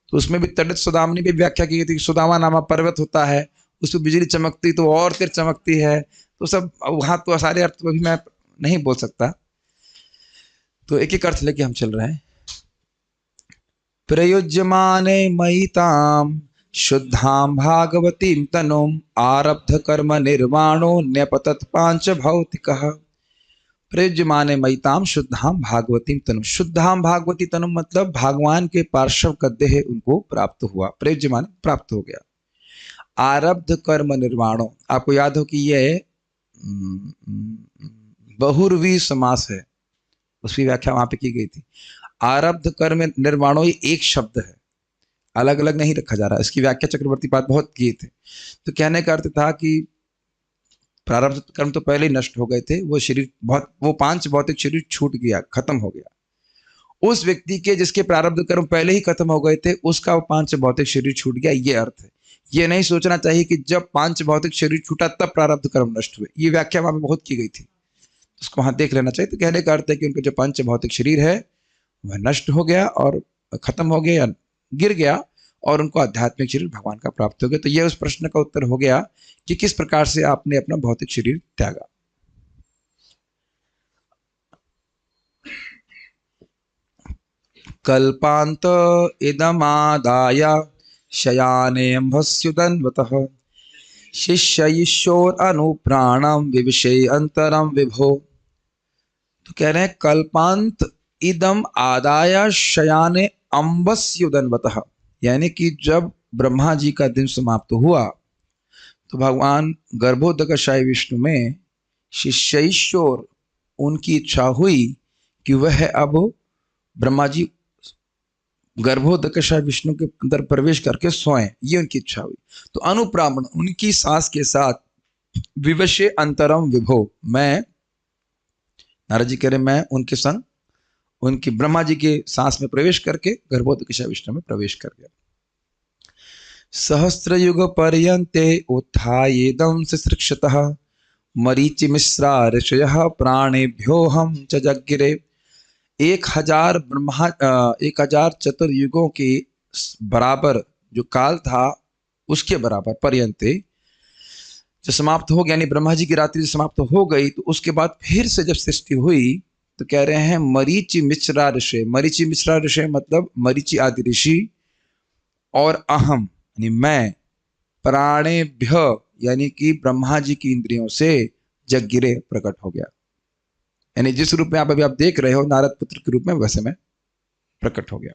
तो उसमें भी तडित सौदामिनी भी व्याख्या की गई थी, सुदामा नामा पर्वत होता है, उसमें बिजली चमकती तो और तेज चमकती है, तो सब वहां तो सारे अर्थ भी मैं नहीं बोल सकता, तो एक एक अर्थ लेके हम चल रहे हैं। प्रयुज्यमाने मयिताम शुद्धां भागवतीं तनुम आरब्ध कर्म निर्वाणो न्यपतत पांच भौतिकः। प्रयुज्यमाने मयिताम शुद्धां भागवतीं तनुम, शुद्धां भागवती तनुम मतलब भगवान के पार्श्व का देह उनको प्राप्त हुआ, प्रयुज्यमान प्राप्त हो गया। आरब्ध कर्म निर्वाणो, आपको याद हो कि यह बहुर्वी समास है, उसकी व्याख्या वहां पे की गई थी। आरब्ध कर्म निर्वाणो ये एक शब्द है, अलग अलग नहीं रखा जा रहा। इसकी व्याख्या चक्रवर्ती पाद बहुत किए थे। तो कहने का अर्थ था कि प्रारब्ध कर्म तो पहले ही नष्ट हो गए थे, वो शरीर बहुत, वो पांच भौतिक शरीर छूट गया, खत्म हो गया। उस व्यक्ति के जिसके प्रारब्ध कर्म पहले ही खत्म हो गए थे, उसका वो पांच भौतिक शरीर छूट गया, ये अर्थ है। ये नहीं सोचना चाहिए कि जब पांच भौतिक शरीर छूटा तब प्रारब्ध कर्म नष्ट हुए, ये व्याख्या वहां बहुत की गई थी, उसको वहां देख लेना चाहिए। तो कहने का अर्थ है कि उनका जो पंच भौतिक शरीर है वह नष्ट हो गया और खत्म हो गया, गिर गया, और उनको आध्यात्मिक शरीर भगवान का प्राप्त हो गया। तो यह उस प्रश्न का उत्तर हो गया कि किस प्रकार से आपने अपना भौतिक शरीर त्यागा। कल्पांत इदमादाय शयानेऽम्भस्युदन्वतः शिष्यैश्योर अनुप्राणम विविशे अंतरम विभो। तो कह रहे हैं कल्पांत इदम आदाय शयाने अम्बस्युदन्वतः, यानी कि जब ब्रह्मा जी का दिन समाप्त हुआ तो भगवान गर्भोदकशायी विष्णु में शिष्यैश्वर, उनकी इच्छा हुई कि वह अब ब्रह्मा जी गर्भोदकशायी विष्णु के अंदर प्रवेश करके सोएं, ये उनकी इच्छा हुई। तो अनुप्रामण, उनकी सांस के साथ विवशे अंतरम विभो, मैं, नारद जी कह रहे मैं उनके संग, उनकी ब्रह्मा जी के सांस में प्रवेश करके गर्भोदकशायी विष्णु में प्रवेश कर गया। सहस्त्र युग पर्यन्ते उत्थायेदं सृक्षतः मरीचि मिश्रा ऋषयः प्राणेभ्यो हम च जग्गिरे। 1000 चतुर्युगों के बराबर जो काल था उसके बराबर पर्यंते जो समाप्त हो गया, यानी ब्रह्मा जी की रात्रि समाप्त हो गई, तो उसके बाद फिर से जब सृष्टि हुई तो कह रहे हैं मरीचि मिश्रा ऋषि। मरीचि मिश्रा ऋषि मतलब मरीचि आदि ऋषि और अहम यानी मैं, प्राणेभ्य यानी कि ब्रह्मा जी की इंद्रियों से जगगिरे प्रकट हो गया, यानी जिस रूप में आप अभी आप देख रहे हो नारद पुत्र के रूप में, वैसे में प्रकट हो गया।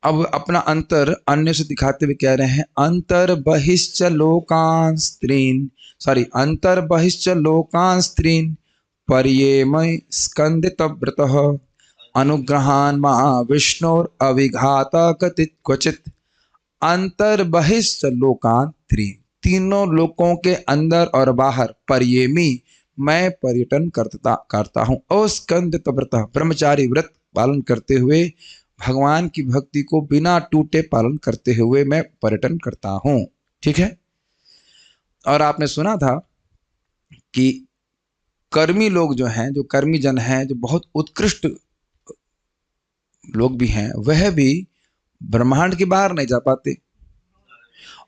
अब अपना अंतर अन्य से दिखाते हुए कह रहे हैं अंतर बहिश्च लोकान स्त्रीन, अंतर बहिश्च लोकान स्त्रीन पर्येमय स्कंदितव्रतः अनुग्रहान् महाविष्णोरविघात कथित क्वचित अंतर्बहिश्च लोकान् त्रीन्। तीनों लोकों के अंदर और बाहर पर्येमी मैं पर्यटन करता हूँ। अस्कंदित व्रत ब्रह्मचारी व्रत पालन करते हुए भगवान की भक्ति को बिना टूटे पालन करते हुए मैं पर्यटन करता हूँ। ठीक है। और आपने सुना था कि कर्मी लोग जो हैं, जो कर्मी जन हैं, जो बहुत उत्कृष्ट लोग भी हैं, वह भी ब्रह्मांड के बाहर नहीं जा पाते।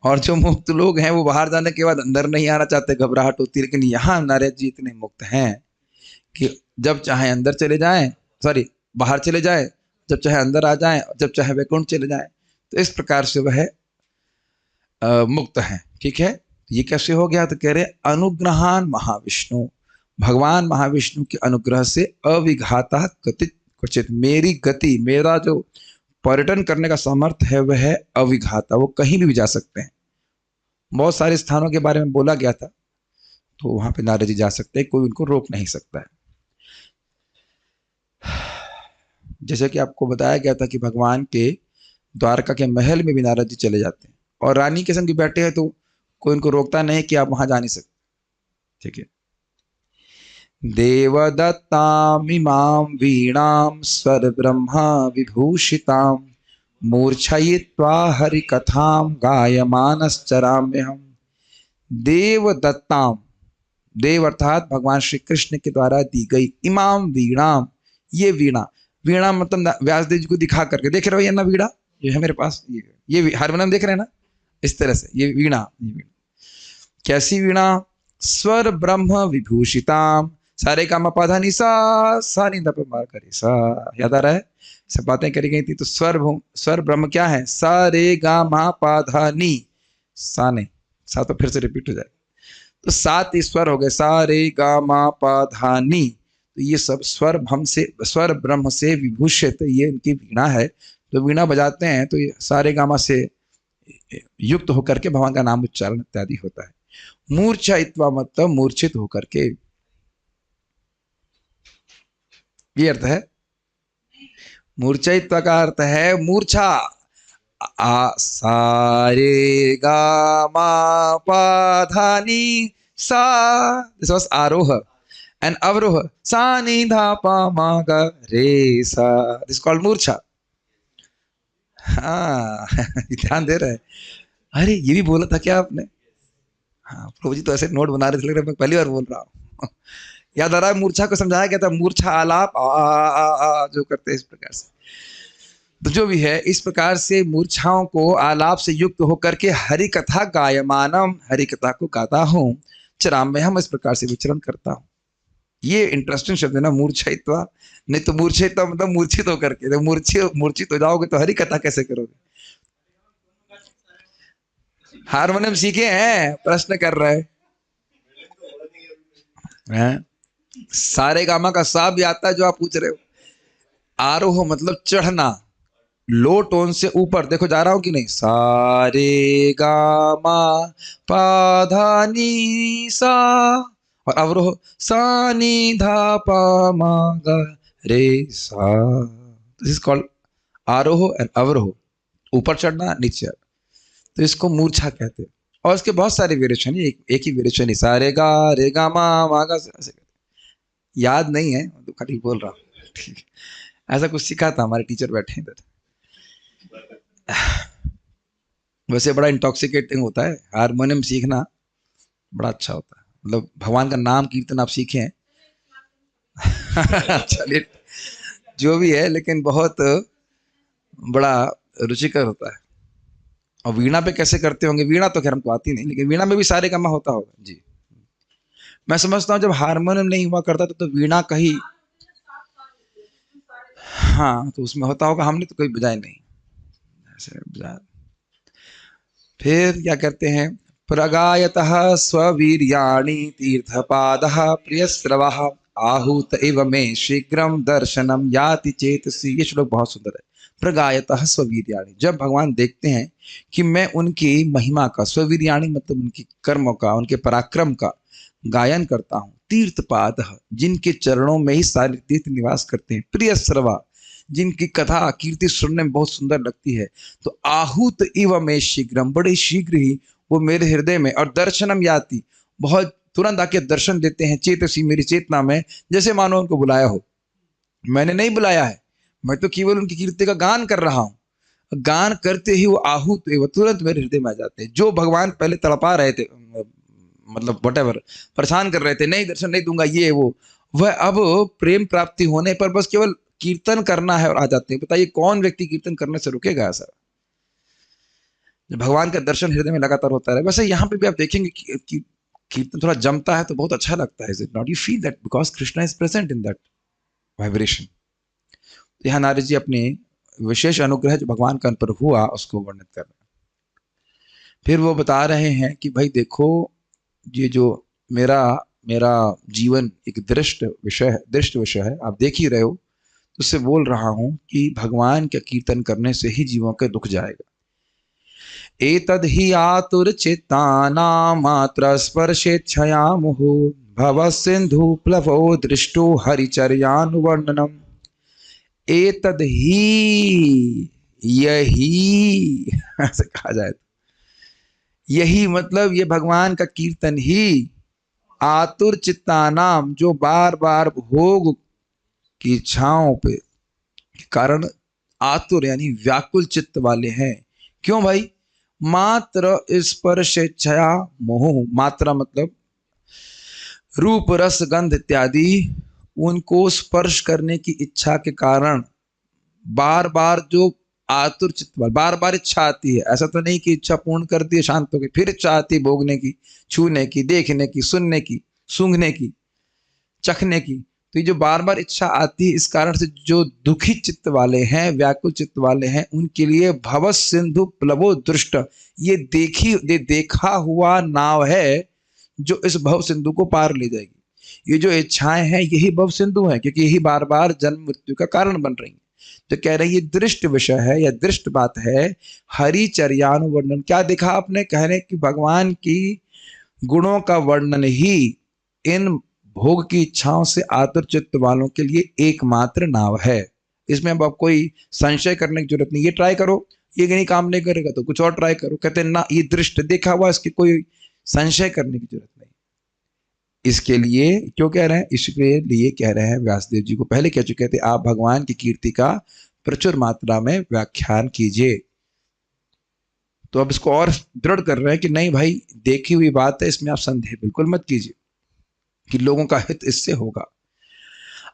और जो मुक्त लोग हैं वो बाहर जाने के बाद अंदर नहीं आना चाहते, घबराहट होती है। लेकिन यहाँ नारद जी इतने मुक्त हैं कि जब चाहे अंदर चले जाएं, सॉरी बाहर चले जाएं, जब चाहे अंदर आ जाएं, जब चाहे वैकुंठ चले जाएं। तो इस प्रकार से वह मुक्त हैं। ठीक है। ये कैसे हो गया? तो कह रहे अनुग्रहान महाविष्णु, भगवान महाविष्णु के अनुग्रह से अविघाता कथित क्वचित, मेरी गति, मेरा जो पर्यटन करने का सामर्थ्य है वह है अविघाता, वो कहीं भी जा सकते हैं। बहुत सारे स्थानों के बारे में बोला गया था, तो वहां पे नारद जी जा सकते हैं, कोई उनको रोक नहीं सकता है। जैसे कि आपको बताया गया था कि भगवान के द्वारका के महल में भी नारद जी चले जाते हैं और रानी के संग भी बैठे हैं, तो कोई उनको रोकता नहीं कि आप वहां जा नहीं सकते। ठीक है। देवदत्तामिमां वीणां स्वर ब्रह्मा विभूषितां मूर्छयित्वा हरिकथां गायमानश्चराम्यहम्। देवदत्तां, देव अर्थात भगवान श्री कृष्ण के द्वारा दी गई, इमाम वीणाम, ये वीणा, वीणा मतलब व्यासदेव जी को दिखा करके, देख रहे हो ये ना वीणा, ये है मेरे पास, ये हारमोनियम देख रहे हैं ना, इस तरह से ये वीणा, कैसी वीणा? स्वर ब्रह्म विभूषिताम, सारे काम पाधा नि सा नि ध प म ग रे सा, याद आ रहा है? सब बातें करी गई थी। तो स्वर ब्रह्म क्या है? सा रे गा मा पा धा नी, सा नहीं, सा तो फिर से रिपीट हो जाए, तो 7 स्वर हो गए, सा रे गा मा पा धा नी। तो ये सब स्वर ब्रह्म से विभूषित, ये इनकी वीणा है। तो वीणा बजाते हैं तो ये सारे गामा से युक्त होकर के भगवान का नाम उच्चारण इत्यादि होता है। मूर्छा मतलब मूर्छित होकर के, ये अर्थ है। मूर्छित्व का अर्थ है मूर्छा। आ सारे गा मा पा धा नी सा, दिस वाज आरोह, एंड अवरोह सा नि धा पा मा ग रे सा, दिस कॉल्ड मूर्छा। हाँ ध्यान दे रहे हैं। अरे ये भी बोला था क्या आपने? हाँ प्रभु जी तो ऐसे नोट बना रहे थे, मैं पहली बार बोल रहा हूँ। याद आ रहा है? मूर्छा को समझाया गया था, मूर्छा आलाप आ जो करते हैं इस प्रकार से। तो जो भी है, इस प्रकार से मूर्छाओं को आलाप से युक्त होकर के हरि कथा गायमानम, हरि कथा को गाता हूँ, चराम में हम इस प्रकार से विचरण करता हूँ। ये इंटरेस्टिंग शब्द है ना, मूर्छित्वा। नहीं तो मूर्छित्वा मतलब मूर्छित होकर के, तो मूर्छित हो जाओगे तो हरि कथा कैसे करोगे? हारमोनियम सीखे हैं, प्रश्न कर रहे हैं। सारे गामा का सा भी आता है जो आप पूछ रहे हो। आरोह मतलब चढ़ना, लो टोन से ऊपर, देखो जा रहा हूं कि नहीं, सारे गामा पा धा नी सा, और अवरोह सा नी धा पा मा ग रे सा। दिस इज कॉल्ड आरोह एंड अवरोह, ऊपर चढ़ना नीचे, तो इसको मूर्छा कहते हैं। और इसके बहुत सारे वेरिएशन, एक ही वेरिएशन ही, सारे गा रे गा मा गा, याद नहीं है तो खाली बोल रहा हूँ। ठीक है। ऐसा कुछ सीखा था, हमारे टीचर बैठे इधर। वैसे बड़ा इंटॉक्सिकेटिंग होता है हारमोनियम सीखना, बड़ा अच्छा होता है। मतलब भगवान का नाम कीर्तन आप सीखे हैं। चलिए जो भी है, लेकिन बहुत बड़ा रुचिकर होता है। और वीणा पे कैसे करते होंगे? वीणा तो खैर हमको आती नहीं, लेकिन वीणा में भी सारे गामा होता होगा जी। मैं समझता हूँ जब हारमोनियम नहीं हुआ करता था तो वीणा का ही, हाँ तो उसमें होता होगा, हमने तो कोई बजाया नहीं ऐसे बजाया। फिर क्या करते हैं? प्रगायतः स्ववीर्याणि तीर्थपादः प्रियस्रवः आहूत इव मे शीघ्रम दर्शनम याति चेतसी। ये श्लोक बहुत सुंदर है। प्रगायतः स्ववीर्याणि, जब भगवान देखते हैं कि मैं उनकी महिमा का, स्ववीर्याणि मतलब उनकी कर्मों का, उनके पराक्रम का गायन करता हूँ, तीर्थपाद, जिनके चरणों में ही सारे तीर्थ निवास करते हैं। प्रिय श्रवा, जिनकी कथा कीर्ति सुनने में बहुत सुंदर लगती है। तो आहूत इव में शीघ्रम, बड़े शीघ्र ही वो मेरे हृदय में, और दर्शनम याति, बहुत तुरंत आके दर्शन देते हैं। चेतसी, मेरी चेतना में, जैसे मानो उनको बुलाया हो। मैंने नहीं बुलाया है, मैं तो केवल उनकी कीर्ति का गान कर रहा हूं। गान करते ही वो आहूत वो तुरंत मेरे हृदय में आ जाते हैं। जो भगवान पहले तड़पा रहे थे, मतलब वटेवर परेशान कर रहे थे, नहीं दर्शन नहीं दूंगा ये वो, वह अब प्रेम प्राप्ति होने पर बस केवल कीर्तन करना है और आ जाते हैं। बताइए कौन व्यक्ति कीर्तन करने से रुकेगा? सर, भगवान का दर्शन हृदय में लगातार होता है। वैसे यहाँ पे भी आप देखेंगे कि कीर्तन थोड़ा जमता है तो बहुत अच्छा लगता है। Is it not? You feel that because Krishna is present in that vibration. तो यहाँ नारद जी अपने विशेष अनुग्रह जो भगवान का उन पर हुआ उसको वर्णित कर रहे हैं। फिर वो बता रहे हैं कि भाई देखो, ये जो मेरा जीवन एक दृष्ट विषय है, आप देख ही रहे हो। तो उससे बोल रहा हूं कि भगवान का कीर्तन करने से ही जीवों के दुख जाएगा। एतद ही आतुर चित्ताना मात्र स्पर्शेच्छया मुहु भव सिंधु प्लवो दृष्टो हरिचर्यानुवर्णनम। एतद ही, यही ऐसे कहा जाए तो, यही मतलब ये भगवान का कीर्तन ही आतुर चित्तानाम, जो बार बार भोग की इच्छाओं पे कारण आतुर यानी व्याकुल चित्त वाले हैं। क्यों भाई? मात्र स्पर्शेच्छया मोह, मात्रा मतलब रूप रस गंध इत्यादि, उनको स्पर्श करने की इच्छा के कारण बार बार जो आतुर चित्त, बार बार इच्छा आती है। ऐसा तो नहीं कि इच्छा पूर्ण कर दी शांत हो गई, फिर इच्छा आती भोगने की, छूने की, देखने की, सुनने की, सूंघने की, चखने की। तो ये जो बार बार इच्छा आती है, इस कारण से जो दुखी चित्त वाले हैं, व्याकुल चित्त वाले हैं, उनके लिए भव सिंधु प्लवो दृष्ट, ये देखा हुआ नाव है जो इस भव सिंधु को पार ले जाएगी। ये जो इच्छाएं हैं यही भव सिंधु है, क्योंकि यही बार बार जन्म मृत्यु का कारण बन रही है। तो कह रहे ये दृष्ट विषय है या दृष्ट बात है। हरिचर्यानुवर्णन, क्या देखा आपने? कह रहे कि भगवान की गुणों का वर्णन ही इन भोग की इच्छाओं से आतुर चित्त वालों के लिए एकमात्र नाव है। इसमें अब आप कोई संशय करने की जरूरत नहीं। ये ट्राई करो, ये नहीं काम नहीं करेगा तो कुछ और ट्राई करो। कहते हैं ना, ये दृष्ट देखा हुआ, इसकी कोई संशय करने की जरूरत नहीं। इसके लिए क्यों कह रहे हैं? इसके लिए कह रहे हैं, व्यासदेव जी को पहले कह चुके थे, आप भगवान की कीर्ति का प्रचुर मात्रा में व्याख्यान कीजिए। तो अब इसको और दृढ़ कर रहे हैं कि नहीं भाई, देखी हुई बात है, इसमें आप संदेह बिल्कुल मत कीजिए कि लोगों का हित इससे होगा।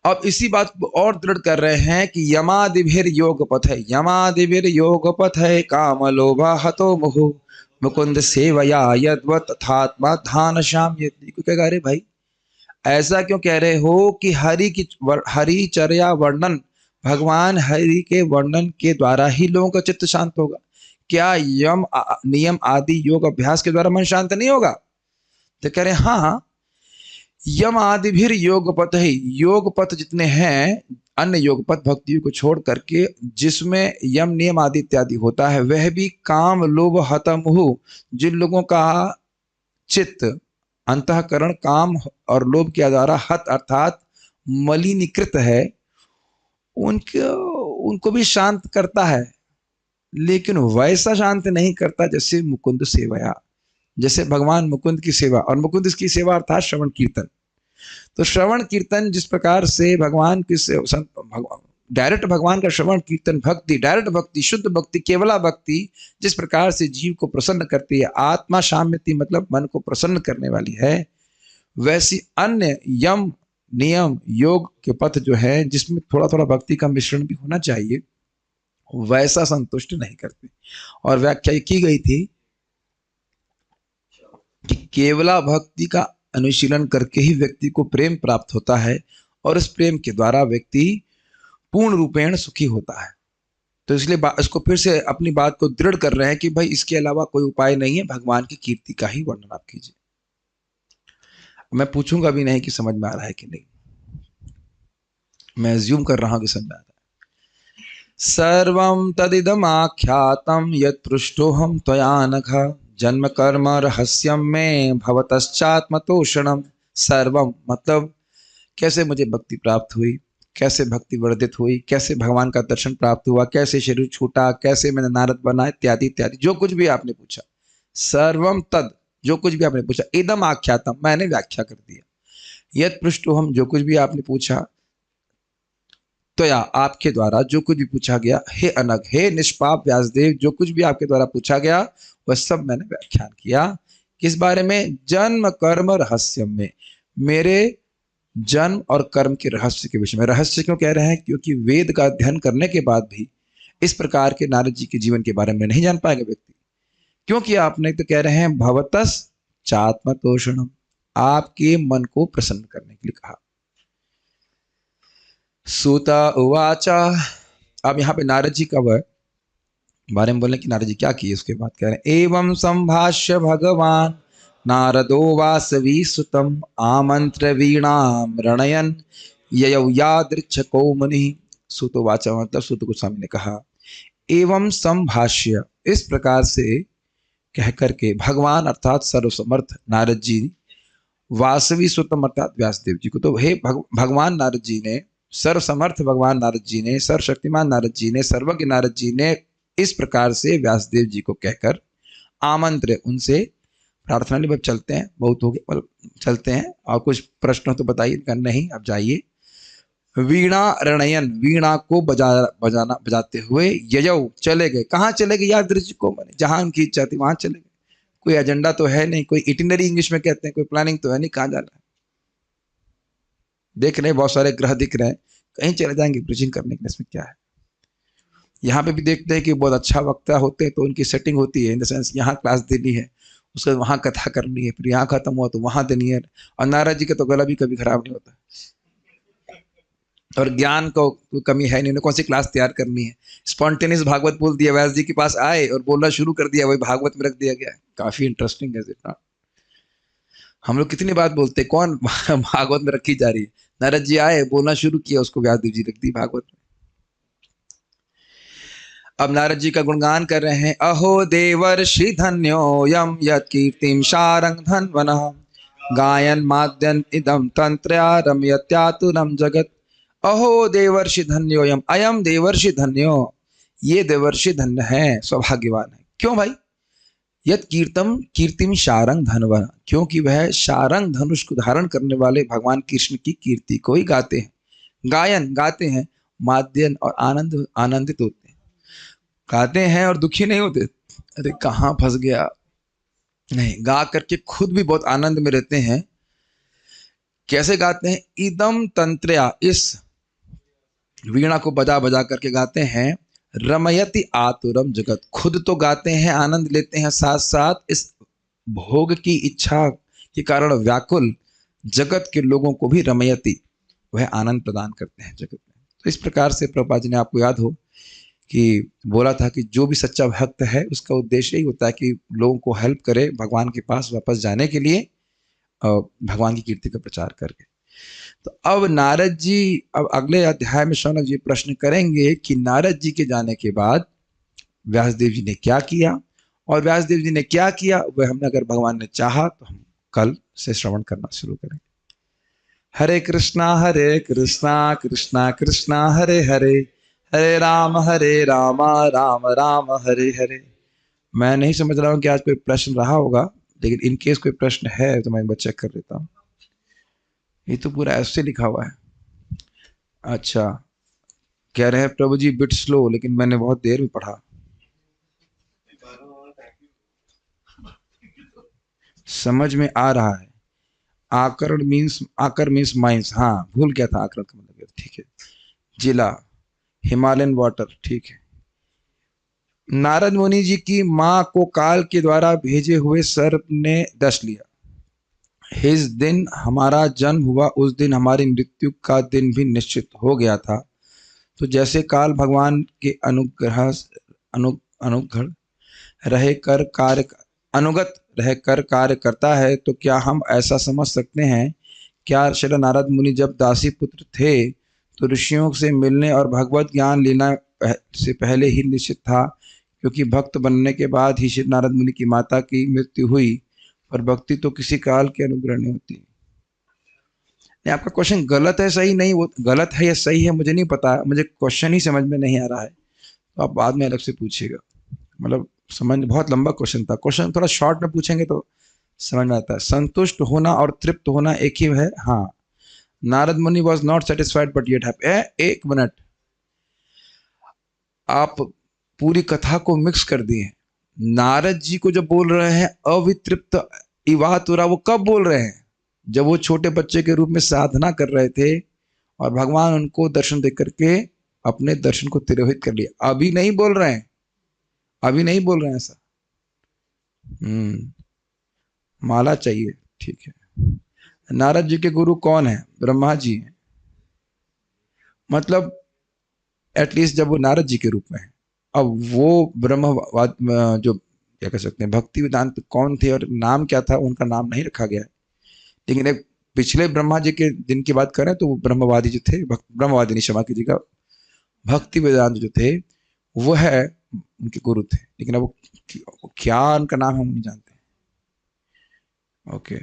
अब इसी बात को और दृढ़ कर रहे हैं कि यमादिभिर योग पथ है, यमादिभिर योग पथ है, काम लोभा हतो मुहु मुकुंद सेवया यद्वत तथात्मा धान श्याम। क्यों कह रहे भाई, ऐसा क्यों कह रहे हो कि हरिचर्या वर्णन, भगवान हरि के वर्णन के द्वारा ही लोगों का चित्त शांत होगा? क्या यम नियम आदि योग अभ्यास के द्वारा मन शांत नहीं होगा? तो कह रहे हाँ, यम आदि भी योग पथ है। योग पथ जितने हैं, अन्य योग पथ भक्तियों को छोड़ करके जिसमें यम नियम आदि इत्यादि होता है, वह भी काम लोभ हतम हो, जिन लोगों का चित्त अंतःकरण काम और लोभ के द्वारा हत अर्थात मलिनीकृत है, उनको भी शांत करता है, लेकिन वैसा शांत नहीं करता जैसे मुकुंद सेवया, जैसे भगवान मुकुंद की सेवा। और मुकुंद की सेवा अर्थात श्रवण कीर्तन। तो श्रवण कीर्तन जिस प्रकार से भगवान की डायरेक्ट भगवान का श्रवण कीर्तन भक्ति, डायरेक्ट भक्ति, शुद्ध भक्ति, केवला भक्ति जिस प्रकार से जीव को प्रसन्न करती है, आत्मा शाम्यति मतलब मन को प्रसन्न करने वाली है, वैसी अन्य यम नियम योग के पथ जो है, जिसमें थोड़ा थोड़ा भक्ति का मिश्रण भी होना चाहिए, वैसा संतुष्ट नहीं करते। और व्याख्या की गई थी कि केवला भक्ति का अनुशीलन करके ही व्यक्ति को प्रेम प्राप्त होता है, और इस प्रेम के द्वारा व्यक्ति पूर्ण रूपेण सुखी होता है। तो इसलिए इसको फिर से अपनी बात को दृढ़ कर रहे हैं कि भाई इसके अलावा कोई उपाय नहीं है, भगवान की कीर्ति का ही वर्णन आप कीजिए। मैं पूछूंगा भी नहीं कि समझ में आ रहा है कि नहीं, मैं अज्यूम कर रहा हूं कि समझ में आ रहा है। सर्वं तदिदम आख्यातम यत् पृष्ठोहम त्वया नघ जन्म कर्म रहस्यम में भवतश्चात्मतोषणम सर्वम मतलब कैसे मुझे भक्ति प्राप्त हुई, कैसे भक्ति वर्धित हुई, कैसे भगवान का दर्शन प्राप्त हुआ, कैसे शरीर छूटा, कैसे मैंने नारद बना, इत्यादि इत्यादि जो कुछ भी आपने पूछा, सर्वम तद, जो कुछ भी आपने पूछा, इदम आख्यातम, मैंने व्याख्या कर दिया। यद पृष्ठो, हम जो कुछ भी आपने पूछा, तो या आपके द्वारा जो कुछ भी पूछा गया, हे अनग, हे निष्पाप व्यासदेव, जो कुछ भी आपके द्वारा पूछा गया वह सब मैंने व्याख्यान किया। किस बारे में? जन्म कर्म रहस्य में, मेरे जन्म और कर्म के रहस्य के विषय में। रहस्य क्यों कह रहे हैं? क्योंकि वेद का अध्ययन करने के बाद भी इस प्रकार के नारद जी के जीवन के बारे में नहीं जान पाएगा व्यक्ति, क्योंकि आपने तो कह रहे हैं भवतस चात्मतोषणम, आपके मन को प्रसन्न करने के लिए कहा। सूता उवाचा, अब यहाँ पे नारद जी का वह बारे में बोलने कि नारद जी क्या किए, उसके बाद कह रहे हैं एवं संभाष्य भगवान नारदो वासवी सुतम आमंत्र वीणाम रणयन ययौ यादृच्छको मुनि। सूतो वाचा मतलब सूत गोस्वामी ने कहा, एवं संभाष्य, इस प्रकार से कह करके भगवान अर्थात सर्वसमर्थ नारद जी वासवी सुतम अर्थात व्यासदेव जी को, तो हे भगवान नारद जी ने, सर्वसमर्थ भगवान नारद जी ने, सर्वशक्तिमान नारद जी ने, सर्वज्ञ नारद जी ने इस प्रकार से व्यासदेव जी को कहकर आमंत्र, उनसे प्रार्थना लिए चलते हैं, बहुत हो गए, चलते हैं और कुछ प्रश्न तो बताइए, नहीं अब जाइए। वीणा रणयन, वीणा को बजाते हुए ययौ, चले गए। कहाँ चले गए? याद दृश्य को, मैंने जहां उनकी इच्छा थी वहां चले गए। कोई एजेंडा तो है नहीं, कोई इटिनरी इंग्लिश में कहते हैं, कोई प्लानिंग तो है नहीं, कहाँ जाना है। देख रहे बहुत सारे ग्रह दिख रहे हैं, कहीं चले जाएंगे प्रीचिंग करने के लिए, इसमें क्या है। यहाँ पे भी देखते हैं कि बहुत अच्छा वक्ता होते हैं तो उनकी सेटिंग होती है, इन द सेंस यहाँ क्लास देनी है, उसके वहाँ कथा करनी है, फिर यहाँ खत्म हुआ तो वहाँ देनी है। और नारद जी का तो गला भी कभी खराब नहीं होता, और ज्ञान को कमी है नहीं, उन्हें कौन सी क्लास तैयार करनी है। स्पॉन्टेनियस भागवत बोल दिया, व्यास जी के पास आए और बोलना शुरू कर दिया, वही भागवत में रख दिया गया। काफी इंटरेस्टिंग है इतना। हम लोग कितनी बात बोलते, कौन भागवत में रखी जा रही है। नारद जी आए, बोलना शुरू किया, उसको व्यास देव जी रख दी भागवत में। अब नारद जी का गुणगान कर रहे हैं, अहो देवर्षि धन्योयम यत् कीर्तिम शारंग धन्वनः गायन माद्यन इदम तंत्रया रमयत्यातुरम जगत। अहो देवर्षि धन्योयम, अयम देवर्षि धन्यो, ये देवर्षि धन्य है, सौभाग्यवान है। क्यों भाई? यत् कीर्तम कीर्तिम शारंग धनवन, क्योंकि वह शारंग धनुष को धारण करने वाले भगवान कृष्ण की कीर्ति को ही गाते हैं। गायन गाते हैं, माद्यन और आनंदित होते हैं। गाते हैं और दुखी नहीं होते, अरे कहाँ फंस गया, नहीं, गा करके खुद भी बहुत आनंद में रहते हैं। कैसे गाते हैं? इदम तंत्रया, इस वीणा को बजा बजा करके गाते हैं। रमयति आतुरम जगत, खुद तो गाते हैं, आनंद लेते हैं, साथ साथ इस भोग की इच्छा के कारण व्याकुल जगत के लोगों को भी रमयति, वह आनंद प्रदान करते हैं जगत में। तो इस प्रकार से प्रभुपाद जी ने, आपको याद हो कि बोला था कि जो भी सच्चा भक्त है उसका उद्देश्य ही होता है कि लोगों को हेल्प करे भगवान के पास वापस जाने के लिए, भगवान की कीर्ति का प्रचार करके। तो अब नारद जी, अब अगले अध्याय में शौनक जी प्रश्न करेंगे कि नारद जी के जाने के बाद व्यासदेव जी ने क्या किया, और व्यासदेव जी ने क्या किया वह हमने, अगर भगवान ने चाहा तो हम कल से श्रवण करना शुरू करेंगे। हरे कृष्णा कृष्णा कृष्णा हरे हरे, हरे राम राम राम हरे हरे। मैं नहीं समझ रहा हूँ कि आज कोई प्रश्न रहा होगा, लेकिन इन केस कोई प्रश्न है तो मैं एक बार चेक कर लेता हूँ। ये तो पूरा ऐसे लिखा हुआ है। अच्छा, कह रहे हैं प्रभु जी बिट स्लो, लेकिन मैंने बहुत देर में पढ़ा, समझ में आ रहा है। आकरण मीन्स, आकर मीन्स माइंस, हाँ भूल गया था आकरण का मतलब, ठीक है। जिला हिमालयन वाटर, ठीक है। नारद मुनि जी की मां को काल के द्वारा भेजे हुए सर्प ने डस लिया। जिस दिन हमारा जन्म हुआ उस दिन हमारी मृत्यु का दिन भी निश्चित हो गया था। तो जैसे काल भगवान के अनुग्रह रहे कर कार्य, अनुगत रह कर कार्य करता है, तो क्या हम ऐसा समझ सकते हैं? क्या श्री नारद मुनि जब दासी पुत्र थे तो ऋषियों से मिलने और भगवत ज्ञान लेना से पहले ही निश्चित था, क्योंकि भक्त बनने के बाद ही श्री नारद मुनि की माता की मृत्यु हुई, पर भक्ति तो किसी काल के अनुग्रह नहीं होती। नहीं, आपका क्वेश्चन गलत है सही नहीं, वो गलत है या सही है मुझे नहीं पता, मुझे क्वेश्चन ही समझ में नहीं आ रहा है, तो आप बाद में अलग से पूछिएगा। मतलब समझ, बहुत लंबा क्वेश्चन था, क्वेश्चन थोड़ा शॉर्ट में पूछेंगे तो समझ में आता है। संतुष्ट होना और तृप्त होना एक ही है, हाँ। नारद मुनि was not satisfied but yet happy. एक मिनट, आप पूरी कथा को मिक्स कर दिए। नारद जी को जब बोल रहे हैं अवितृप्त इवातुरा, वो कब बोल रहे हैं? जब वो छोटे बच्चे के रूप में साधना कर रहे थे और भगवान उनको दर्शन दे करके अपने दर्शन को तिरोहित कर लिया। अभी नहीं बोल रहे हैं, अभी नहीं बोल रहे हैं ऐसा। माला चाहिए, ठीक है। नारद जी के गुरु कौन है? ब्रह्मा जी हैं। मतलब एटलीस्ट जब वो नारद जी के रूप में है। अब वो ब्रह्मवाद जो क्या कह सकते हैं, भक्ति वेदांत कौन थे और नाम क्या था, उनका नाम नहीं रखा गया है। लेकिन एक पिछले ब्रह्मा जी के दिन की बात करें तो वो ब्रह्मवादी जो थे, ब्रह्मवादी नहीं, क्षमा कीजिएगा, भक्ति वेदांत जो थे वो है उनके गुरु थे। लेकिन अब वो क्या उनका नाम हम नहीं जानते। ओके,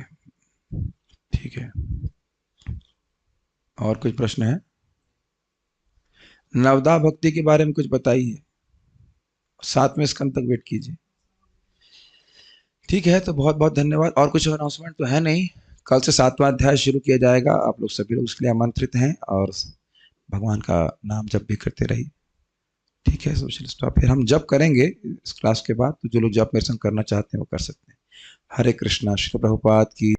ठीक है। और कुछ प्रश्न है? नवदा भक्ति के बारे में कुछ बताइए, 7वें स्कंद तक वेट कीजिए। ठीक है, तो बहुत बहुत धन्यवाद। और कुछ अनाउंसमेंट तो है नहीं। कल से 7वां अध्याय शुरू किया जाएगा, आप लोग सभी लोग उसके लिए आमंत्रित हैं, और भगवान का नाम जप भी करते रहिए। ठीक है, सोशल स्टॉप। फिर हम जप करेंगे इस क्लास के बाद, तो जो लोग जप मेरे संग करना चाहते हैं वो कर सकते हैं। हरे कृष्णा। श्री प्रभुपाद की